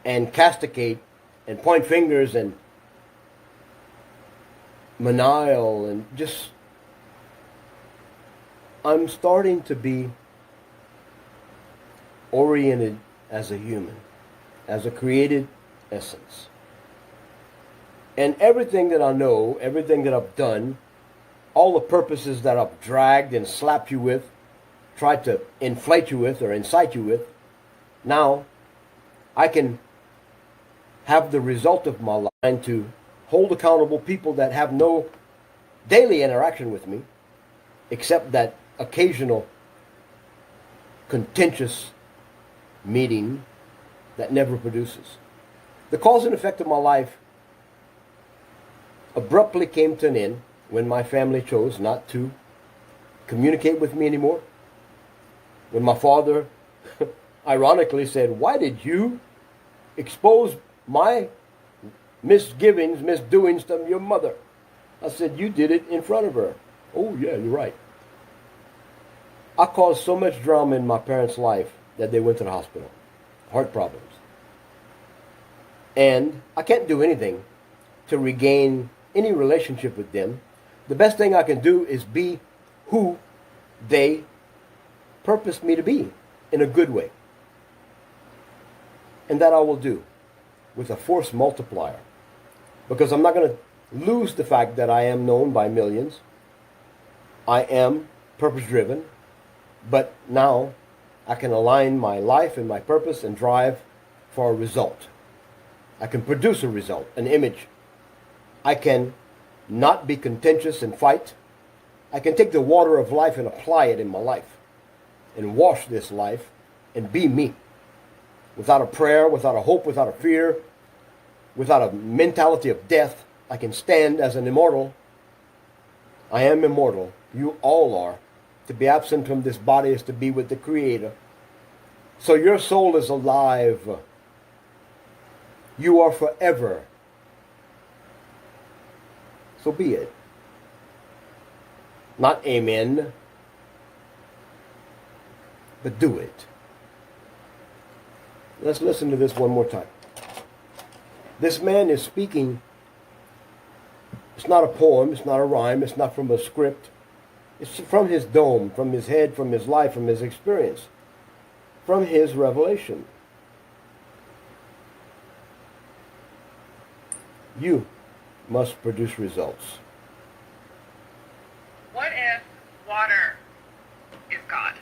and castigate and point fingers and manial and just... I'm starting to be oriented as a human, as a created essence. And everything that I know, everything that I've done, all the purposes that I've dragged and slapped you with, tried to inflate you with or incite you with, now I can have the result of my life to hold accountable people that have no daily interaction with me, except that occasional contentious meeting that never produces. The cause and effect of my life abruptly came to an end when my family chose not to communicate with me anymore. When my father ironically said, "Why did you expose my misgivings, misdoings to your mother?" I said, "You did it in front of her." "Oh yeah, you're right." I caused so much drama in my parents' life that they went to the hospital. Heart problems. And I can't do anything to regain any relationship with them. The best thing I can do is be who they purposed me to be in a good way. And that I will do with a force multiplier. Because I'm not going to lose the fact that I am known by millions. I am purpose-driven. But now I can align my life and my purpose and drive for a result. I can produce a result, an image. I can not be contentious and fight. I can take the water of life and apply it in my life and wash this life and be me. Without a prayer, without a hope, without a fear, without a mentality of death, I can stand as an immortal. I am immortal. You all are. To be absent from this body is to be with the Creator. So your soul is alive. You are forever. So be it. Not amen, but do it. Let's listen to this one more time. This man is speaking. It's not a poem, it's not a rhyme, it's not from a script. It's from his dome, from his head, from his life, from his experience, from his revelation. You must produce results. What if water is God?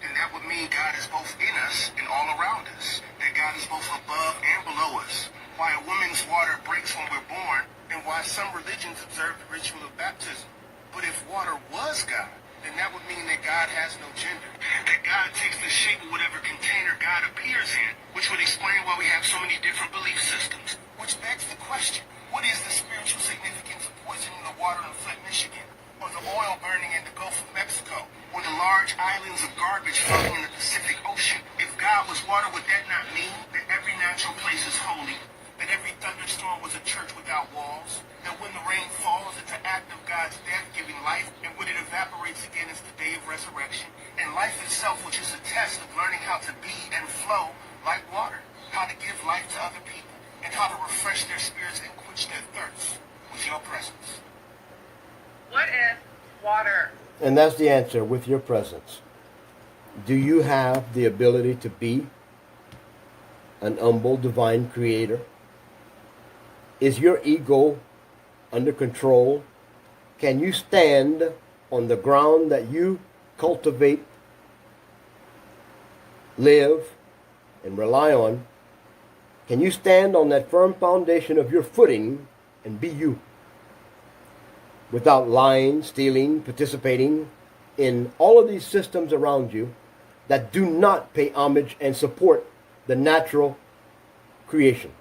And that would mean God is both in us and all around us. That God is both above and below us. Why a woman's water breaks when we're born, and why some religions observe the ritual of baptism. But if water was God, then that would mean that God has no gender. That God takes the shape of whatever container God appears in, which would explain why we have so many different belief systems. Which begs the question, what is the spiritual significance of poisoning the water in Flint, Michigan? Or the oil burning in the Gulf of Mexico? Or the large islands of garbage floating in the Pacific Ocean? If God was water, would that not mean that every natural place is holy? That every thunderstorm was a church without walls? That when the rain falls, it's an act of God's death giving life? And when it evaporates again, it's the day of resurrection? And life itself, which is a test of learning how to be and flow like water. How to give life to other people. And how to refresh their spirits and quench their thirst with your presence. What if water? And that's the answer, with your presence. Do you have the ability to be an humble divine creator? Is your ego under control? Can you stand on the ground that you cultivate, live, and rely on? Can you stand on that firm foundation of your footing and be you? Without lying, stealing, participating in all of these systems around you that do not pay homage and support the natural creation.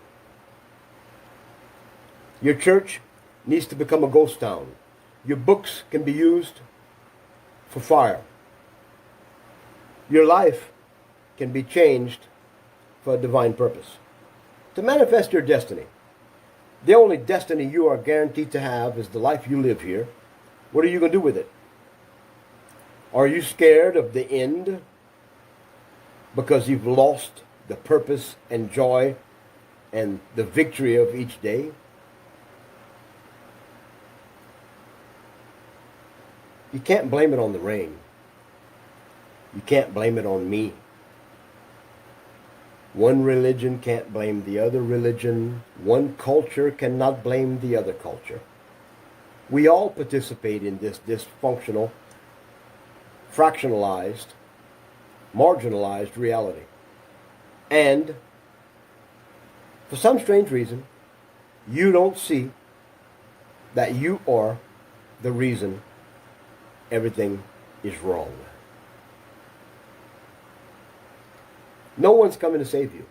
Your church needs to become a ghost town. Your books can be used for fire. Your life can be changed for a divine purpose. To manifest your destiny. The only destiny you are guaranteed to have is the life you live here. What are you going to do with it? Are you scared of the end because you've lost the purpose and joy and the victory of each day? You can't blame it on the rain. You can't blame it on me. One religion can't blame the other religion. One culture cannot blame the other culture. We all participate in this dysfunctional, fractionalized, marginalized reality. And for some strange reason, you don't see that you are the reason everything is wrong. No one's coming to save you.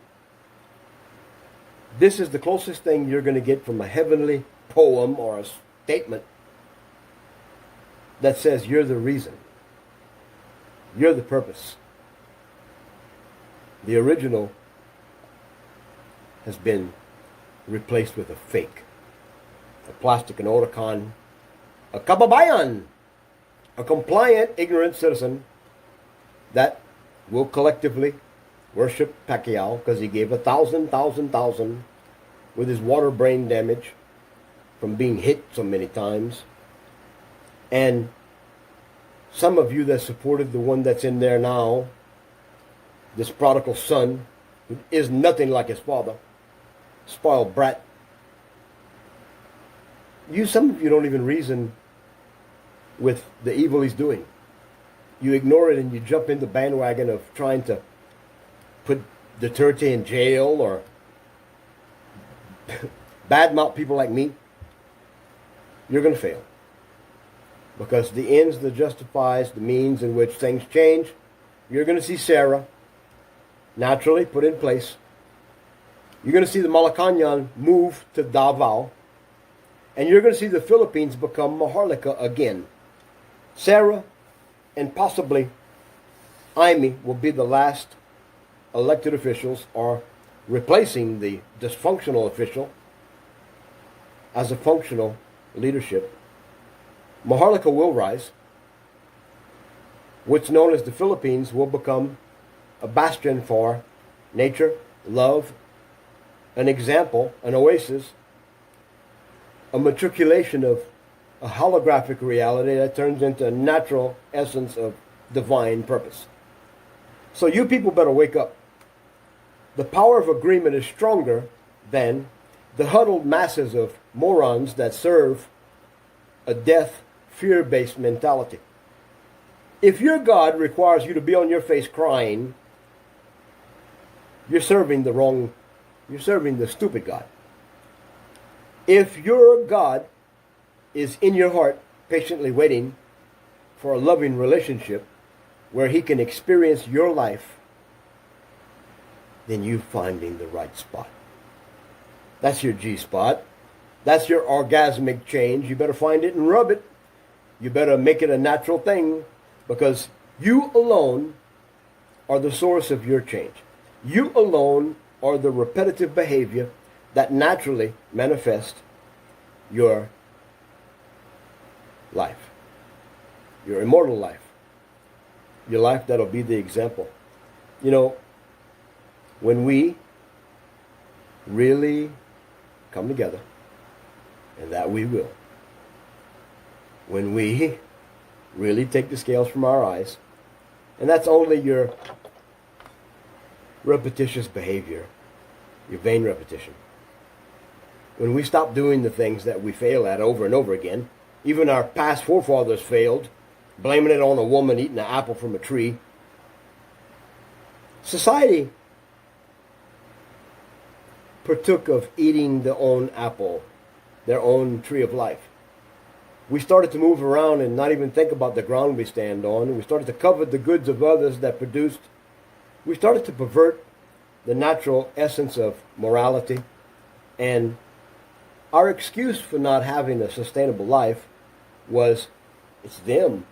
This is the closest thing you're going to get from a heavenly poem or a statement that says you're the reason. You're the purpose. The original has been replaced with a fake. A plastic, an autocon, a kababayan, a compliant, ignorant citizen that will collectively worship Pacquiao because he gave 1,000 with his water brain damage from being hit so many times. And some of you that supported the one that's in there now, this prodigal son, who is nothing like his father, spoiled brat. Some of you don't even reason with the evil he's doing. you ignore it and you jump in the bandwagon of trying to put Duterte in jail or badmouth people like me, you're going to fail. Because the ends that justifies the means in which things change, you're going to see Sarah naturally put in place. You're going to see the Malacañang move to Davao. And you're going to see the Philippines become Maharlika again. Sarah and possibly Amy will be the last elected officials, or replacing the dysfunctional official as a functional leadership. Maharlika will rise. What's known as the Philippines will become a bastion for nature, love, an example, an oasis, a matriculation of a holographic reality that turns into a natural essence of divine purpose. So you people better wake up. The power of agreement is stronger than the huddled masses of morons that serve a death, fear-based mentality. If your God requires you to be on your face crying, you're serving the stupid God. If your God is in your heart, patiently waiting for a loving relationship where he can experience your life, then you're finding the right spot. That's your G-spot. That's your orgasmic change. You better find it and rub it. You better make it a natural thing, because you alone are the source of your change. You alone are the repetitive behavior that naturally manifests your life, your immortal life, your life that'll be the example. You know, when we really come together, and that we will, when we really take the scales from our eyes, and that's only your repetitious behavior, your vain repetition. When we stop doing the things that we fail at over and over again, even our past forefathers failed, blaming it on a woman eating an apple from a tree. Society partook of eating their own apple, their own tree of life. We started to move around and not even think about the ground we stand on. We started to covet the goods of others that produced. We started to pervert the natural essence of morality. And our excuse for not having a sustainable life was, it's them.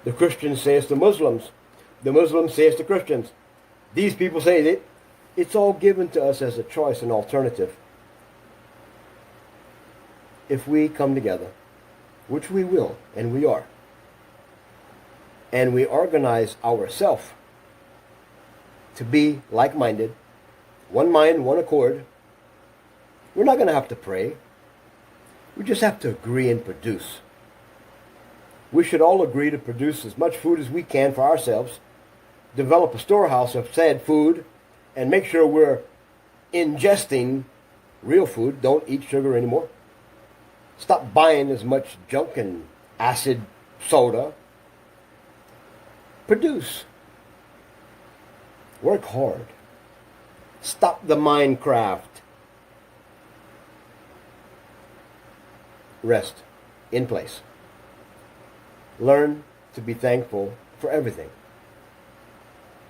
The Christians say it's the Muslims. The Muslims say it's the Christians. These people say that it's all given to us as a choice, an alternative. If we come together, which we will, and we are, and we organize ourselves to be like-minded, one mind, one accord, we're not going to have to pray. We just have to agree and produce. We should all agree to produce as much food as we can for ourselves, develop a storehouse of said food, and make sure we're ingesting real food. Don't eat sugar anymore. Stop buying as much junk and acid soda. Produce. Work hard. Stop the Minecraft. Rest in place. Learn to be thankful for everything.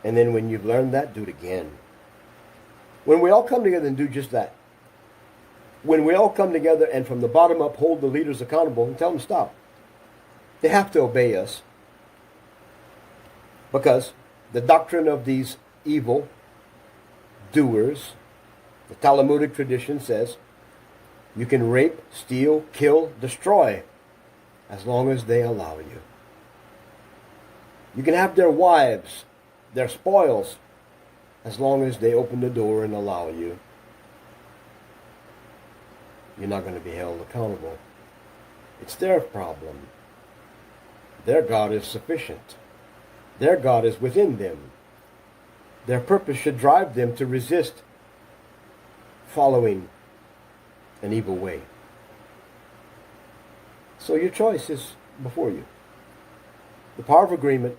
And then when you've learned that, do it again. When we all come together and do just that, when we all come together and from the bottom up hold the leaders accountable and tell them stop, they have to obey us. Because the doctrine of these evil doers, the Talmudic tradition says, you can rape, steal, kill, destroy, as long as they allow you. You can have their wives, their spoils, as long as they open the door and allow you. You're not going to be held accountable. It's their problem. Their God is sufficient. Their God is within them. Their purpose should drive them to resist following an evil way. So your choice is before you. The power of agreement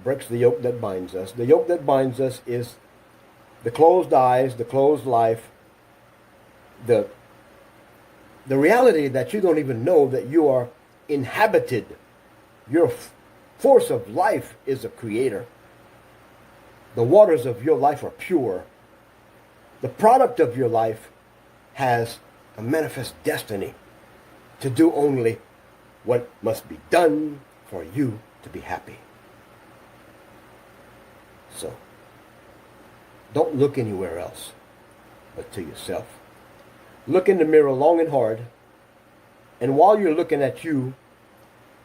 breaks the yoke that binds us. The yoke that binds us is the closed eyes, the closed life, the reality that you don't even know that you are inhabited. Your force of life is a creator. The waters of your life are pure. The product of your life has a manifest destiny to do only what must be done for you to be happy. So, don't look anywhere else but to yourself. Look in the mirror long and hard, and while you're looking at you,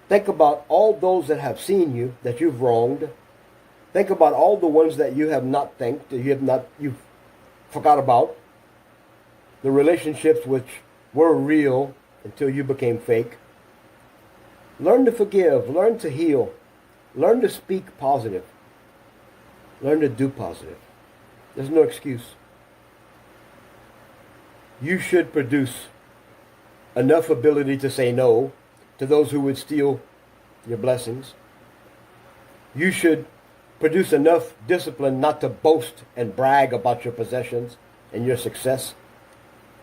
think about all those that have seen you, that you've wronged. Think about all the ones that you have not thanked, that you've forgot about. The relationships which were real until you became fake. Learn to forgive, learn to heal, learn to speak positive, learn to do positive. There's no excuse. You should produce enough ability to say no to those who would steal your blessings. You should produce enough discipline not to boast and brag about your possessions and your success.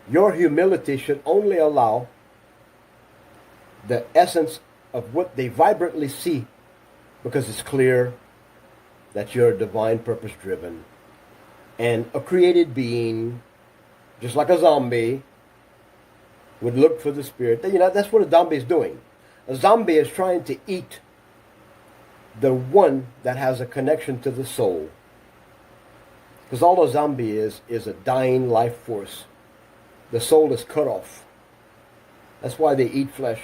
Your humility should only allow the essence of what they vibrantly see, because it's clear that you're divine purpose driven and a created being, just like a zombie would look for the spirit. That's what a zombie is doing. A zombie is trying to eat the one that has a connection to the soul. Because all a zombie is a dying life force. The soul is cut off. That's why they eat flesh.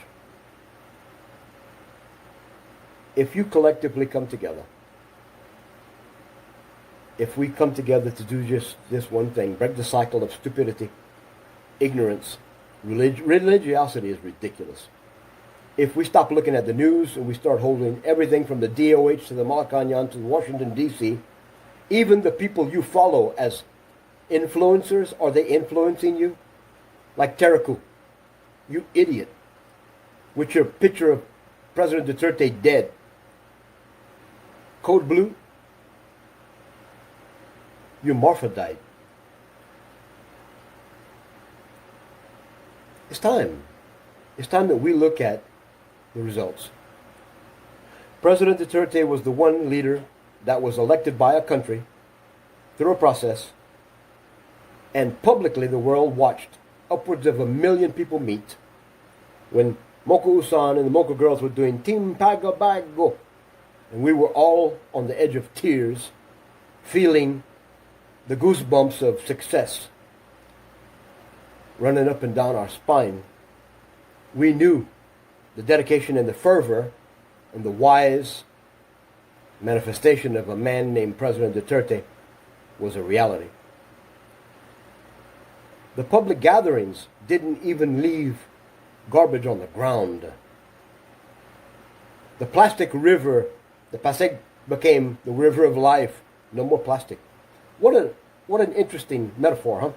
If you collectively come together, if we come together to do just this one thing, break the cycle of stupidity, ignorance, religiosity is ridiculous. If we stop looking at the news and we start holding everything from the DOH to the Malacanang to Washington, D.C., even the people you follow as influencers, are they influencing you? Like Teraku, you idiot, with your picture of President Duterte dead. Code Blue, you morphodite. It's time. It's time that we look at the results. President Duterte was the one leader that was elected by a country through a process, and publicly the world watched upwards of 1 million people meet when Moko Usan and the Moko girls were doing Team Pagabago, and we were all on the edge of tears, feeling the goosebumps of success running up and down our spine. We knew the dedication and the fervor and the wise manifestation of a man named President Duterte was a reality. The public gatherings didn't even leave garbage on the ground. The plastic river, the Pasig, became the river of life. No more plastic. What an interesting metaphor, huh?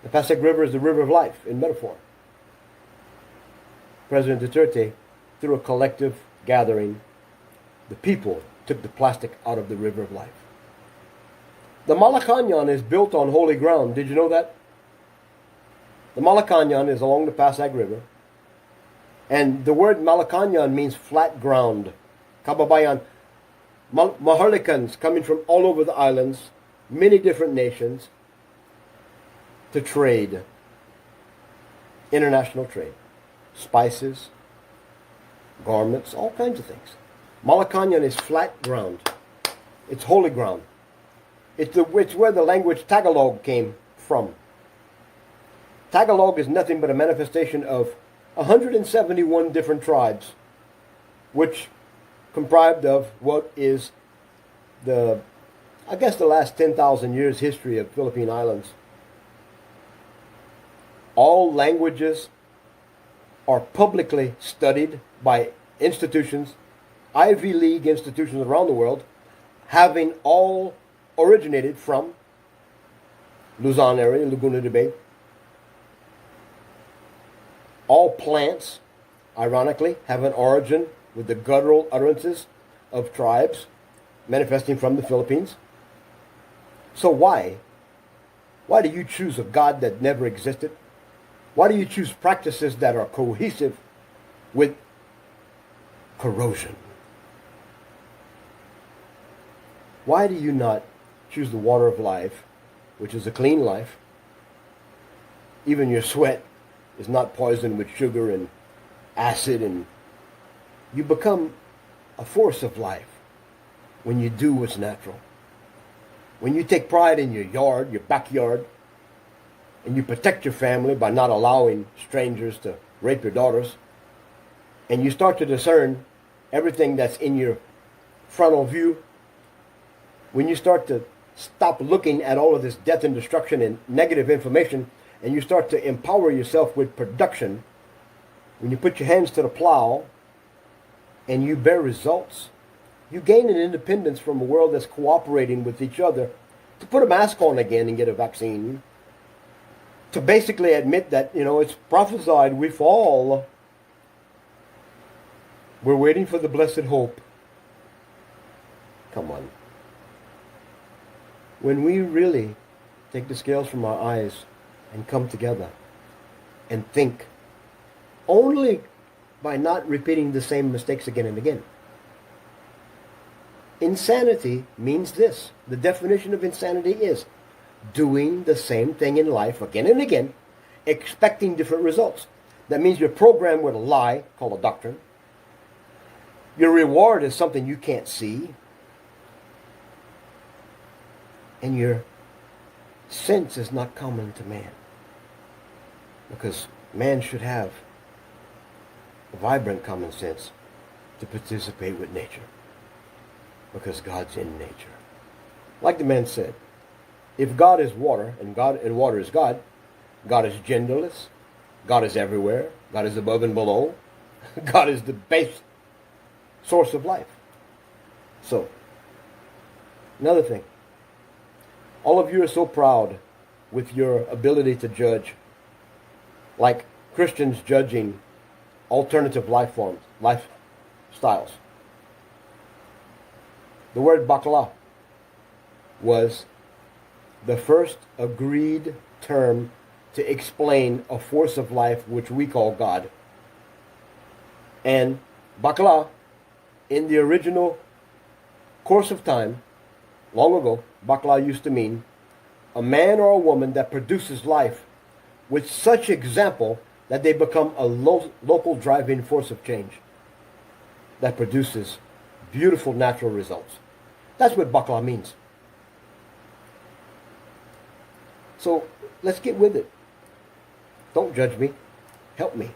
The Pasig River is the river of life in metaphor. President Duterte, through a collective gathering, the people took the plastic out of the river of life. The Malacanang is built on holy ground. Did you know that? The Malacanang is along the Pasig River. And the word Malacanang means flat ground. Kababayan. Maharlikans coming from all over the islands, many different nations, to trade. International trade. Spices, garments, all kinds of things. Malacanang is flat ground. It's holy ground. It's where the language Tagalog came from. Tagalog is nothing but a manifestation of 171 different tribes, which comprised of what is the last 10,000 years history of Philippine Islands. All languages are publicly studied by institutions, Ivy League institutions around the world, having all originated from Luzon area, Laguna de Bay. All plants, ironically, have an origin with the guttural utterances of tribes manifesting from the Philippines. So why? Why do you choose a God that never existed? Why do you choose practices that are cohesive with corrosion? Why do you not choose the water of life, which is a clean life? Even your sweat is not poisoned with sugar and acid, and you become a force of life when you do what's natural. When you take pride in your yard, your backyard, and you protect your family by not allowing strangers to rape your daughters, and you start to discern everything that's in your frontal view, when you start to stop looking at all of this death and destruction and negative information, and you start to empower yourself with production, when you put your hands to the plow and you bear results, you gain an independence from a world that's cooperating with each other to put a mask on again and get a vaccine, to basically admit that, it's prophesied we fall. We're waiting for the blessed hope. Come on. When we really take the scales from our eyes and come together and think only by not repeating the same mistakes again and again. Insanity means this. The definition of insanity is doing the same thing in life again and again, expecting different results. That means you're programmed with a lie called a doctrine. Your reward is something you can't see. And your sense is not common to man. Because man should have a vibrant common sense to participate with nature. Because God's in nature. Like the man said, if God is water and water is God, God is genderless, God is everywhere, God is above and below, God is the base source of life. So, another thing. All of you are so proud with your ability to judge, like Christians judging alternative life forms, lifestyles. The word bakla was the first agreed term to explain a force of life which we call God. And bakla, in the original course of time, long ago, bakla used to mean a man or a woman that produces life with such example that they become a local driving force of change that produces beautiful natural results. That's what bakla means. So let's get with it. Don't judge me. Help me.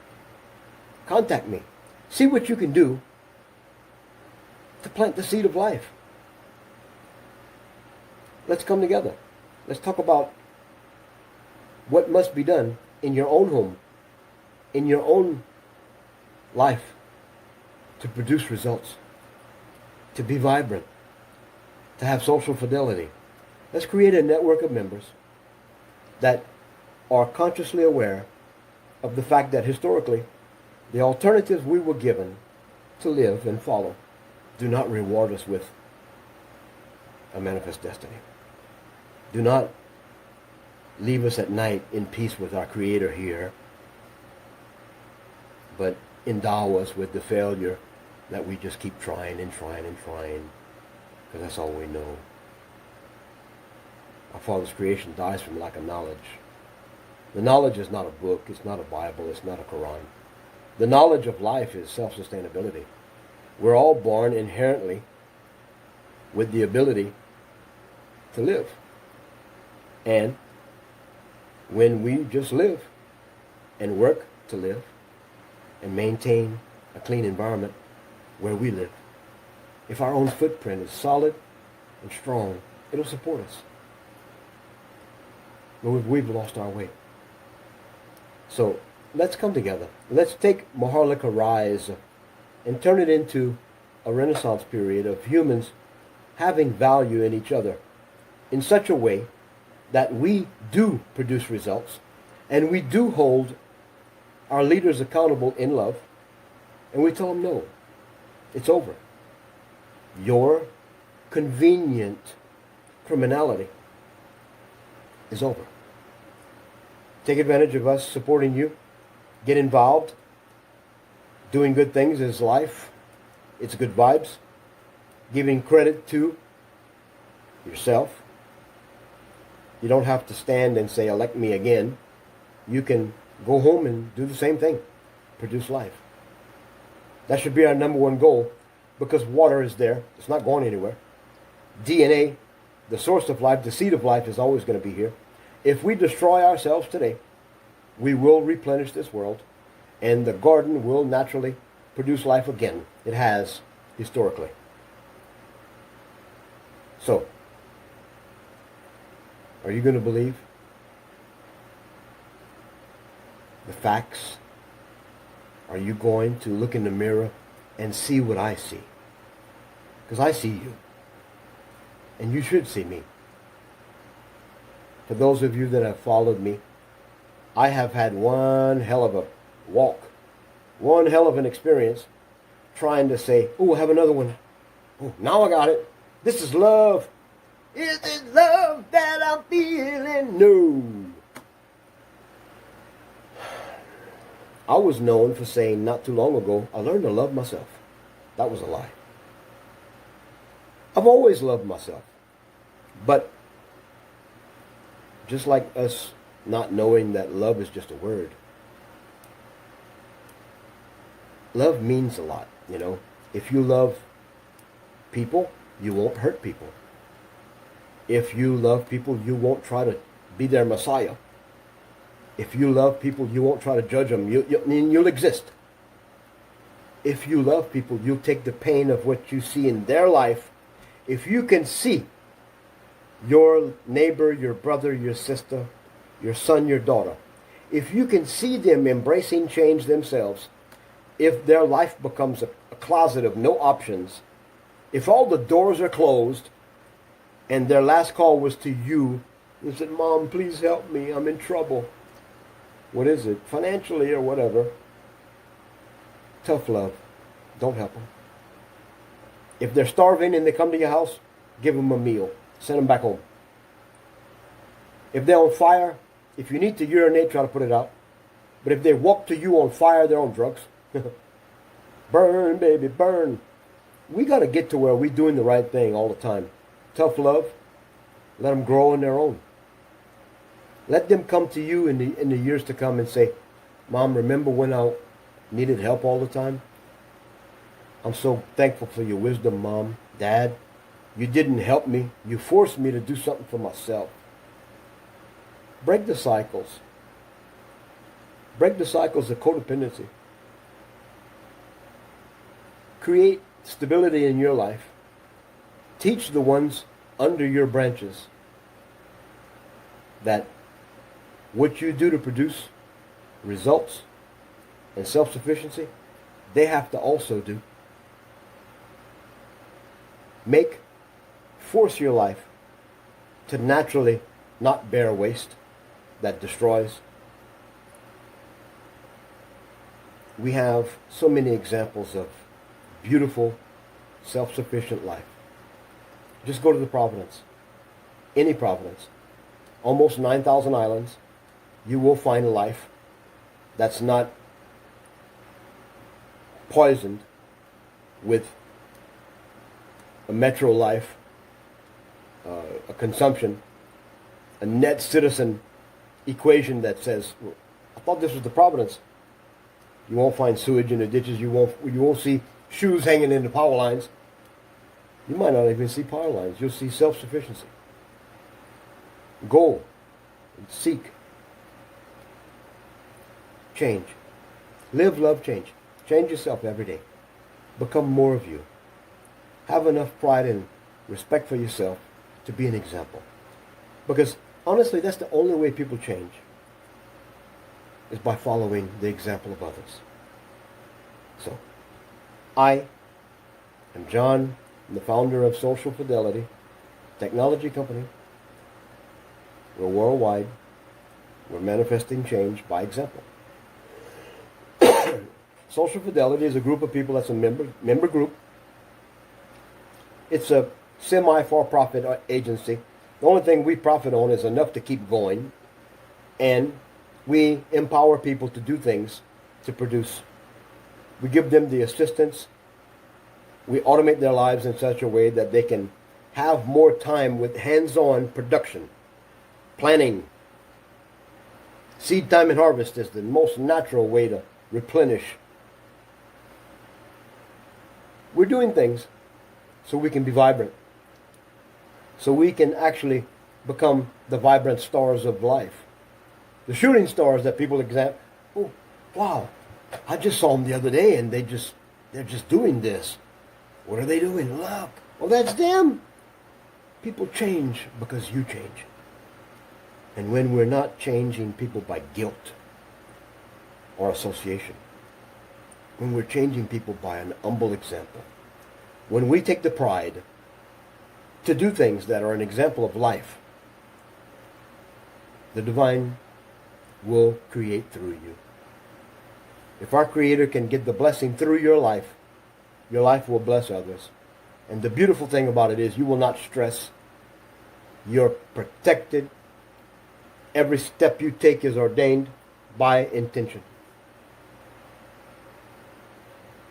Contact me. See what you can do to plant the seed of life. Let's come together. Let's talk about what must be done in your own home, in your own life, to produce results, to be vibrant, to have social fidelity. Let's create a network of members that are consciously aware of the fact that historically, the alternatives we were given to live and follow do not reward us with a manifest destiny. Do not leave us at night in peace with our Creator here, but endow us with the failure that we just keep trying and trying and trying, because that's all we know. Our Father's creation dies from lack of knowledge. The knowledge is not a book, it's not a Bible, it's not a Quran. The knowledge of life is self-sustainability. We're all born inherently with the ability to live. And when we just live and work to live and maintain a clean environment where we live, if our own footprint is solid and strong, it'll support us. But we've lost our way. So let's come together. Let's take Maharlika Rise and turn it into a Renaissance period of humans having value in each other in such a way that we do produce results and we do hold our leaders accountable in love, and we tell them no, it's over. your convenient criminality is over. Take advantage of us supporting you. Get involved. Doing good things is life. It's good vibes. Giving credit to yourself. You don't have to stand and say, elect me again. You can go home and do the same thing. Produce life. That should be our number one goal, because water is there. It's not going anywhere. DNA, the source of life, the seed of life, is always going to be here. If we destroy ourselves today, we will replenish this world, and the garden will naturally produce life again. It has, historically. So, are you going to believe the facts? Are you going to look in the mirror and see what I see? Because I see you. And you should see me. For those of you that have followed me, I have had one hell of a walk, one hell of an experience trying to say, oh, I have another one. Oh, now I got it. This is love. Is it love that I'm feeling? No. I was known for saying not too long ago, I learned to love myself. That was a lie. I've always loved myself. But just like us not knowing that love is just a word, love means a lot, you know. If you love people, you won't hurt people. If you love people, you won't try to be their Messiah. If you love people, you won't try to judge them. You'll exist. If you love people, you'll take the pain of what you see in their life. If you can see your neighbor, your brother, your sister, your son, your daughter, if you can see them embracing change themselves, if their life becomes a closet of no options, if all the doors are closed and their last call was to you and said, Mom, please help me, I'm in trouble. What is it? Financially or whatever. Tough love. Don't help them. If they're starving and they come to your house, give them a meal. Send them back home. If they're on fire, if you need to urinate, try to put it out. But if they walk to you on fire, they're on drugs. Burn, baby, burn. We got to get to where we're doing the right thing all the time. Tough love. Let them grow on their own. Let them come to you in the years to come and say, Mom, remember when I needed help all the time? I'm so thankful for your wisdom, Mom. Dad, you didn't help me. You forced me to do something for myself. Break the cycles. Break the cycles of codependency. Create stability in your life. Teach the ones under your branches that what you do to produce results and self-sufficiency, they have to also do. Force your life to naturally not bear waste that destroys. We have so many examples of beautiful, self-sufficient life. Just go to the Providence. Any Providence. Almost 9,000 islands. You will find a life that's not poisoned with a metro life, a consumption, a net citizen equation that says, well, I thought this was the Providence. You won't find sewage in the ditches. You won't see shoes hanging in the power lines. You might not even see power lines. You'll see self-sufficiency. Go and seek change. Live, love, change. Change yourself every day. Become more of you. Have enough pride and respect for yourself to be an example. Because honestly, that's the only way people change, is by following the example of others. So, I am John, I'm the founder of Social Fidelity Technology Company. We're worldwide. We're manifesting change by example. Social Fidelity is a group of people that's a member group It's a semi-for-profit agency. The only thing we profit on is enough to keep going, and we empower people to do things, to produce. We give them the assistance. We automate their lives in such a way that they can have more time with hands-on production, planning. Seed time and harvest is the most natural way to replenish. We're doing things so we can be vibrant, so we can actually become the vibrant stars of life. The shooting stars that people examine. Oh, wow, I just saw them the other day and they're just doing this. What are they doing? Look. Well, that's them. People change because you change. And when we're not changing people by guilt or association, when we're changing people by an humble example, when we take the pride to do things that are an example of life, the divine will create through you. If our Creator can get the blessing through your life will bless others. And the beautiful thing about it is you will not stress. You're protected. Every step you take is ordained by intention.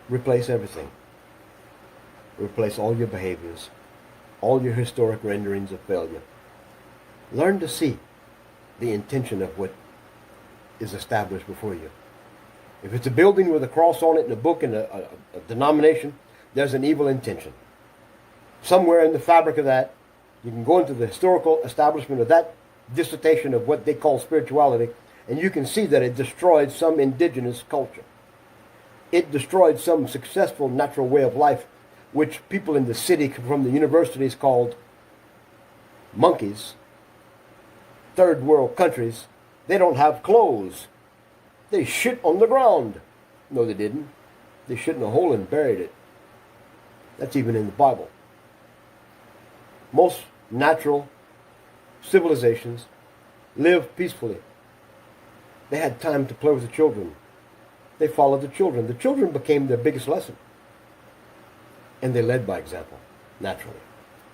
Replace everything. Replace all your behaviors, all your historic renderings of failure. Learn to see the intention of what is established before you. If it's a building with a cross on it and a book and a denomination, there's an evil intention. Somewhere in the fabric of that, you can go into the historical establishment of that dissertation of what they call spirituality, and you can see that it destroyed some indigenous culture. It destroyed some successful natural way of life, which people in the city from the universities called monkeys. Third world countries, they don't have clothes. They shit on the ground. No, they didn't. They shit in a hole and buried it. That's even in the Bible. Most natural civilizations live peacefully. They had time to play with the children. They followed the children. The children became their biggest lesson. And they led by example, naturally.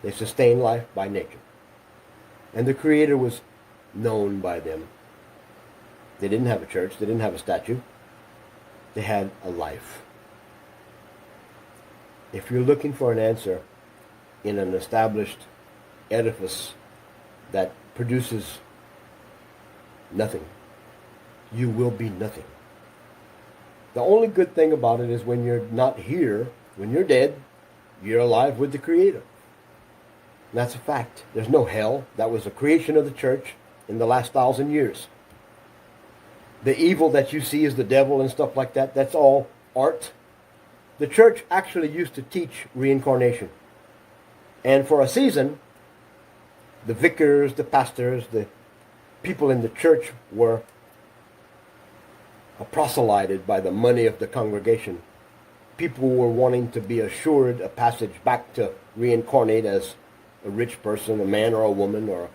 They sustained life by nature. And the Creator was known by them. They didn't have a church. They didn't have a statue. They had a life. If you're looking for an answer in an established edifice that produces nothing, you will be nothing. The only good thing about it is when you're not here, when you're dead, you're alive with the Creator. And that's a fact. There's no hell. That was a creation of the church in the last 1,000 years. The evil that you see is the devil and stuff like that, that's all art. The church actually used to teach reincarnation. And for a season, the vicars, the pastors, the people in the church were proselyted by the money of the congregation. People were wanting to be assured a passage back to reincarnate as a rich person, a man or a woman, or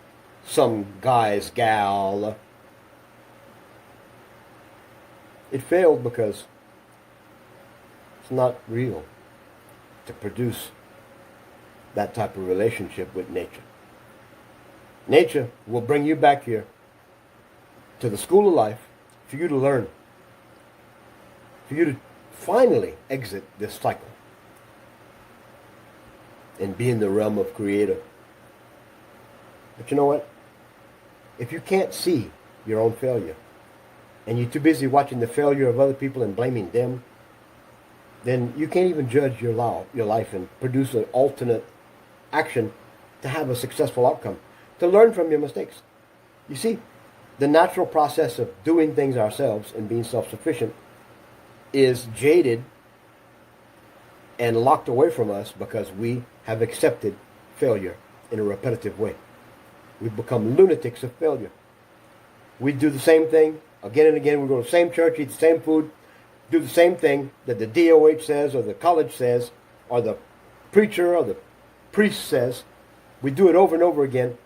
some guy's gal. It failed because it's not real to produce that type of relationship with nature. Nature will bring you back here to the school of life for you to learn, for you to finally exit this cycle and be in the realm of Creator. But you know what? If you can't see your own failure, and you're too busy watching the failure of other people and blaming them, then you can't even judge your life and produce an alternate action to have a successful outcome, to learn from your mistakes. You see, the natural process of doing things ourselves and being self-sufficient is jaded and locked away from us because we have accepted failure in a repetitive way. We've become lunatics of failure. We do the same thing again and again. We go to the same church, eat the same food, do the same thing that the DOH says or the college says or the preacher or the priest says. We do it over and over again,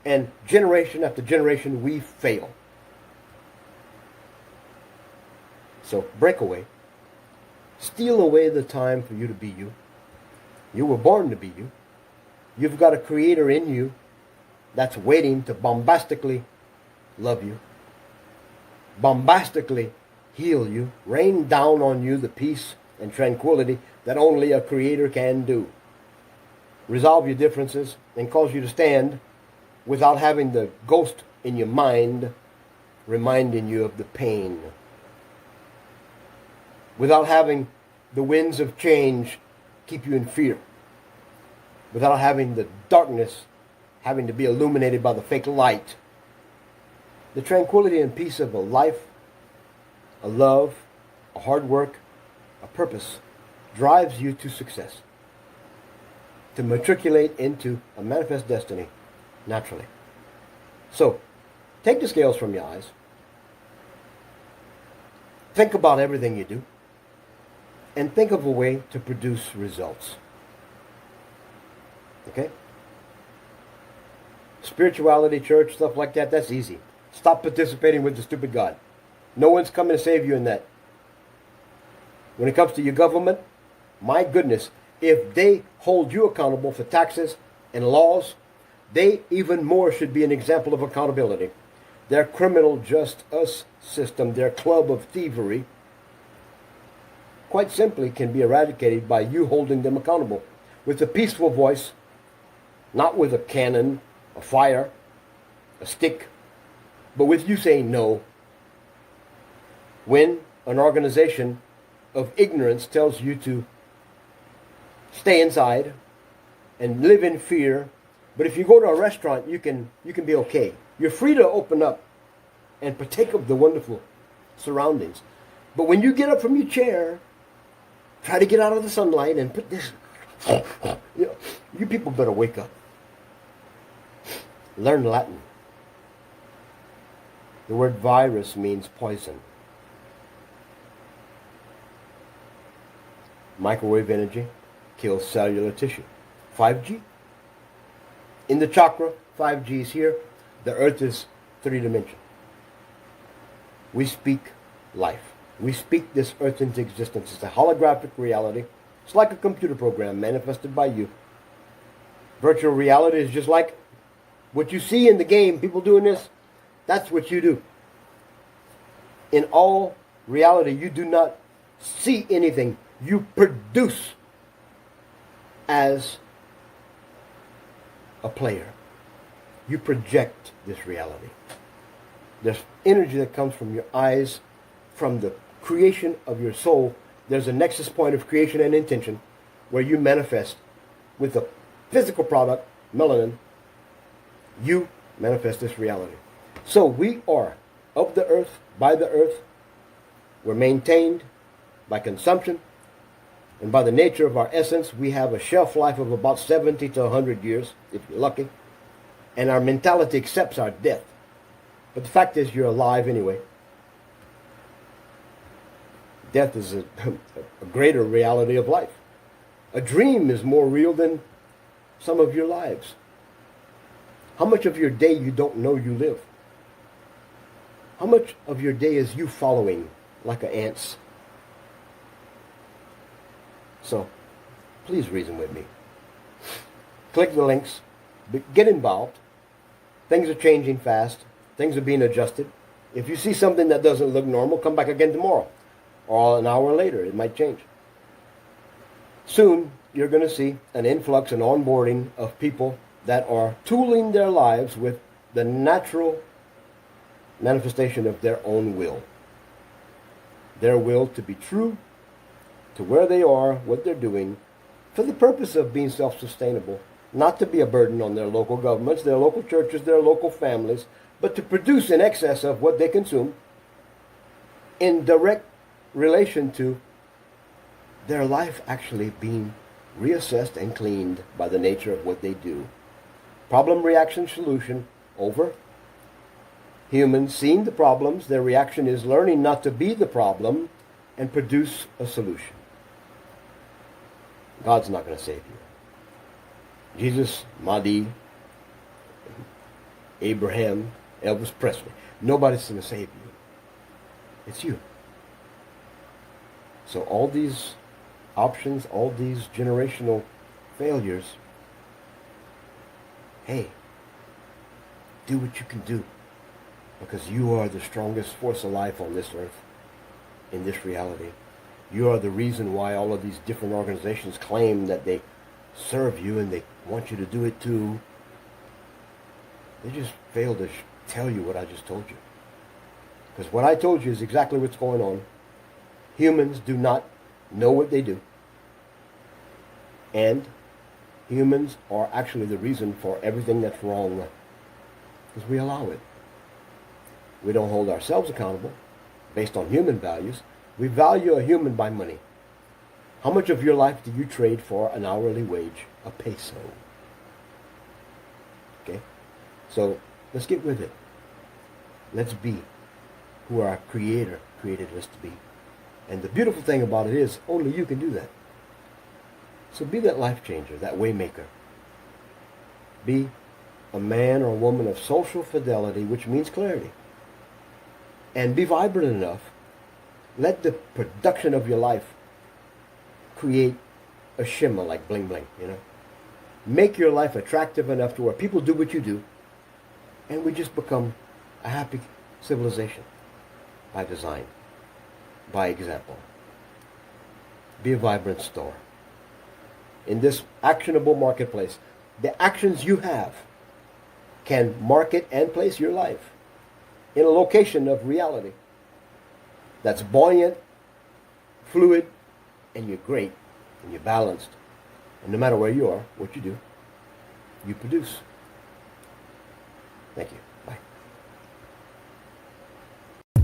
and generation after generation we fail. So break away. Steal away the time for you to be you. You were born to be you. You've got a creator in you that's waiting to bombastically love you, bombastically heal you, rain down on you the peace and tranquility that only a creator can do. Resolve your differences and cause you to stand without having the ghost in your mind reminding you of the pain. Without having the winds of change keep you in fear. Without having the darkness having to be illuminated by the fake light. The tranquility and peace of a life, a love, a hard work, a purpose drives you to success. To matriculate into a manifest destiny naturally. So, take the scales from your eyes. Think about everything you do. And think of a way to produce results. Okay? Spirituality, church, stuff like that, that's easy. Stop participating with the stupid God. No one's coming to save you in that. When it comes to your government, my goodness, if they hold you accountable for taxes and laws, they even more should be an example of accountability. Their criminal just us system, their club of thievery, quite simply can be eradicated by you holding them accountable with a peaceful voice, not with a cannon, a fire, a stick, but with you saying no. When an organization of ignorance tells you to stay inside and live in fear, but if you go to a restaurant, you can be okay. You're free to open up and partake of the wonderful surroundings. But when you get up from your chair, try to get out of the sunlight and put this, you people better wake up. Learn Latin. The word virus means poison. Microwave energy kills cellular tissue. 5G. In the chakra, 5G is here. The earth is 3-dimensional. We speak life. We speak this earth into existence. It's a holographic reality. It's like a computer program manifested by you. Virtual reality is just like what you see in the game, people doing this, that's what you do. In all reality, you do not see anything. You produce as a player. You project this reality. There's energy that comes from your eyes, from the creation of your soul. There's a nexus point of creation and intention where you manifest with the physical product, melanin. You manifest this reality. So we are of the earth, by the earth. We're maintained by consumption. And by the nature of our essence, we have a shelf life of about 70 to 100 years, if you're lucky. And our mentality accepts our death. But the fact is, you're alive anyway. Death is a greater reality of life. A dream is more real than some of your lives. How much of your day you don't know you live? How much of your day is you following like an ants? So, please reason with me. Click the links. Get involved. Things are changing fast. Things are being adjusted. If you see something that doesn't look normal, come back again tomorrow. Or an hour later, it might change. Soon, you're going to see an influx and onboarding of people that are tooling their lives with the natural manifestation of their own will. Their will to be true to where they are, what they're doing, for the purpose of being self-sustainable, not to be a burden on their local governments, their local churches, their local families, but to produce in excess of what they consume in direct relation to their life actually being reassessed and cleaned by the nature of what they do. Problem, reaction, solution, over. Humans seeing the problems, their reaction is learning not to be the problem and produce a solution. God's not going to save you. Jesus, Mahdi, Abraham, Elvis Presley. Nobody's going to save you. It's you. So all these options, all these generational failures, hey, do what you can do, because you are the strongest force of life on this earth, in this reality. You are the reason why all of these different organizations claim that they serve you and they want you to do it too. They just fail to tell you what I just told you. Because what I told you is exactly what's going on. Humans do not know what they do. And humans are actually the reason for everything that's wrong. Because we allow it. We don't hold ourselves accountable based on human values. We value a human by money. How much of your life do you trade for an hourly wage? A peso. Okay? So let's get with it. Let's be who our Creator created us to be. And the beautiful thing about it is only you can do that. So be that life changer, that way maker. Be a man or a woman of social fidelity, which means clarity. And be vibrant enough. Let the production of your life create a shimmer like bling bling, you know. Make your life attractive enough to where people do what you do, and we just become a happy civilization by design, by example. Be a vibrant store. In this actionable marketplace, the actions you have can market and place your life in a location of reality that's buoyant, fluid, and you're great, and you're balanced. And no matter where you are, what you do, you produce. Thank you. Bye.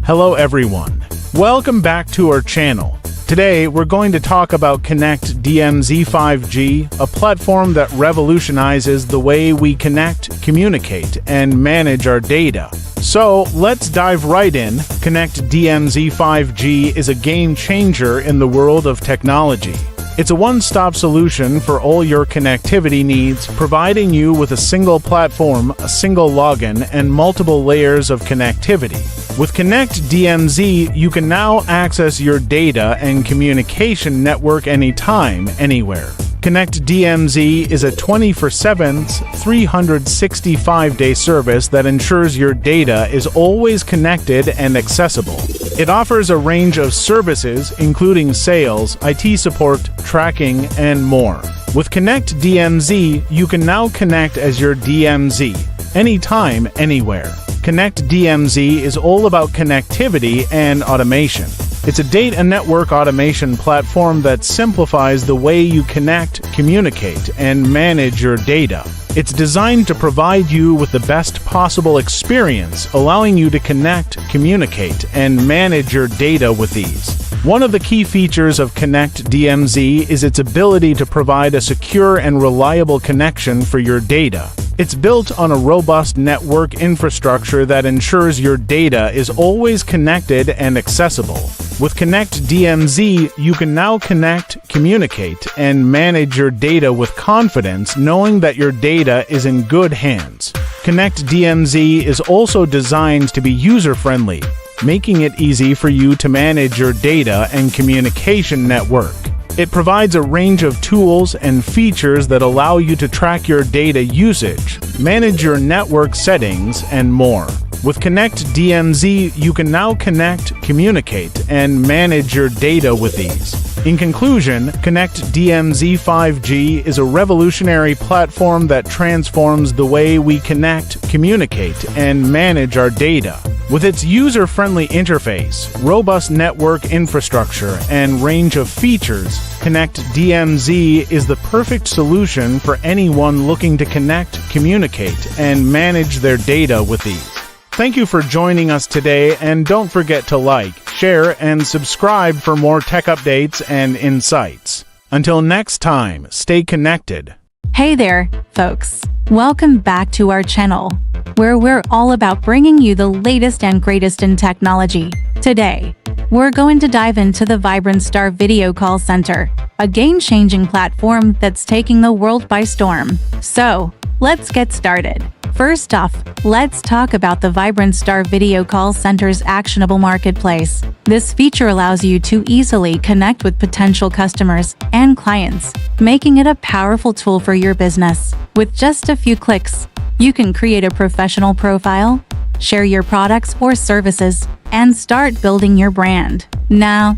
Hello everyone. Welcome back to our channel. Today we're going to talk about Connect DMZ 5G, a platform that revolutionizes the way we connect, communicate, and manage our data. So let's dive right in. Connect DMZ 5G is a game changer in the world of technology. It's a one-stop solution for all your connectivity needs, providing you with a single platform, a single login, and multiple layers of connectivity. With Connect DMZ, you can now access your data and communication network anytime, anywhere. Connect DMZ is a 24/7, 365-day service that ensures your data is always connected and accessible. It offers a range of services, including sales, IT support, tracking, and more. With Connect DMZ, you can now connect as your DMZ, anytime, anywhere. Connect DMZ is all about connectivity and automation. It's a data network automation platform that simplifies the way you connect, communicate, and manage your data. It's designed to provide you with the best possible experience, allowing you to connect, communicate, and manage your data with ease. One of the key features of Connect DMZ is its ability to provide a secure and reliable connection for your data. It's built on a robust network infrastructure that ensures your data is always connected and accessible. With Connect DMZ, you can now connect, communicate, and manage your data with confidence, knowing that your data is in good hands. Connect DMZ is also designed to be user-friendly, making it easy for you to manage your data and communication network. It provides a range of tools and features that allow you to track your data usage, manage your network settings, and more. With Connect DMZ, you can now connect, communicate, and manage your data with ease. In conclusion, Connect DMZ 5G is a revolutionary platform that transforms the way we connect, communicate, and manage our data. With its user-friendly interface, robust network infrastructure, and range of features, Connect DMZ is the perfect solution for anyone looking to connect, communicate, and manage their data with ease. Thank you for joining us today, and don't forget to like, share, and subscribe for more tech updates and insights. Until next time, stay connected. Hey there, folks. Welcome back to our channel, where we're all about bringing you the latest and greatest in technology. Today, we're going to dive into the Vibrant Star Video Call Center, a game-changing platform that's taking the world by storm. So, let's get started. First off, let's talk about the Vibrant Star Video Call Center's actionable marketplace. This feature allows you to easily connect with potential customers and clients, making it a powerful tool for your business. With just a few clicks, You can create a professional profile, share your products or services, and start building your brand. Now,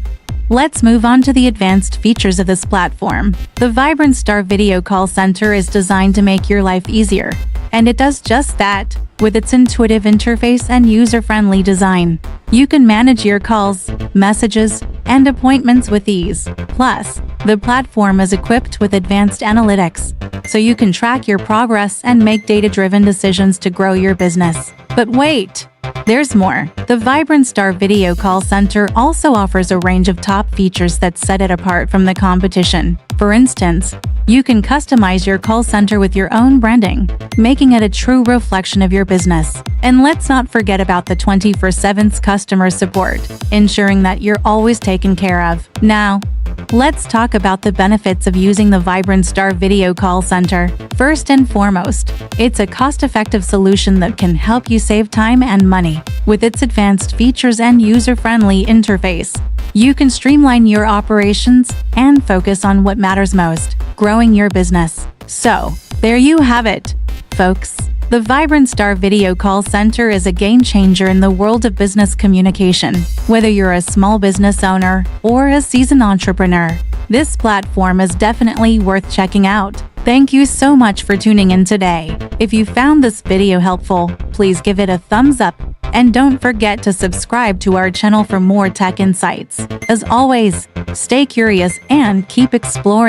let's move on to the advanced features of this platform. The Vibrant Star Video Call Center is designed to make your life easier, and it does just that. With its intuitive interface and user-friendly design, you can manage your calls, messages, and appointments with ease. Plus, the platform is equipped with advanced analytics, so you can track your progress and make data-driven decisions to grow your business. But wait! There's more. The Vibrant Star Video Call Center also offers a range of top features that set it apart from the competition. For instance, you can customize your call center with your own branding, making it a true reflection of your business. And let's not forget about the 24/7 customer support, ensuring that you're always taken care of. Now, let's talk about the benefits of using the Vibrant Star Video Call Center. First and foremost, it's a cost-effective solution that can help you save time and money. With its advanced features and user-friendly interface, you can streamline your operations and focus on what matters most, growing your business. So, there you have it, folks. The Vibrant Star Video Call Center is a game-changer in the world of business communication. Whether you're a small business owner or a seasoned entrepreneur, this platform is definitely worth checking out. Thank you so much for tuning in today. If you found this video helpful, please give it a thumbs up and don't forget to subscribe to our channel for more tech insights. As always, stay curious and keep exploring.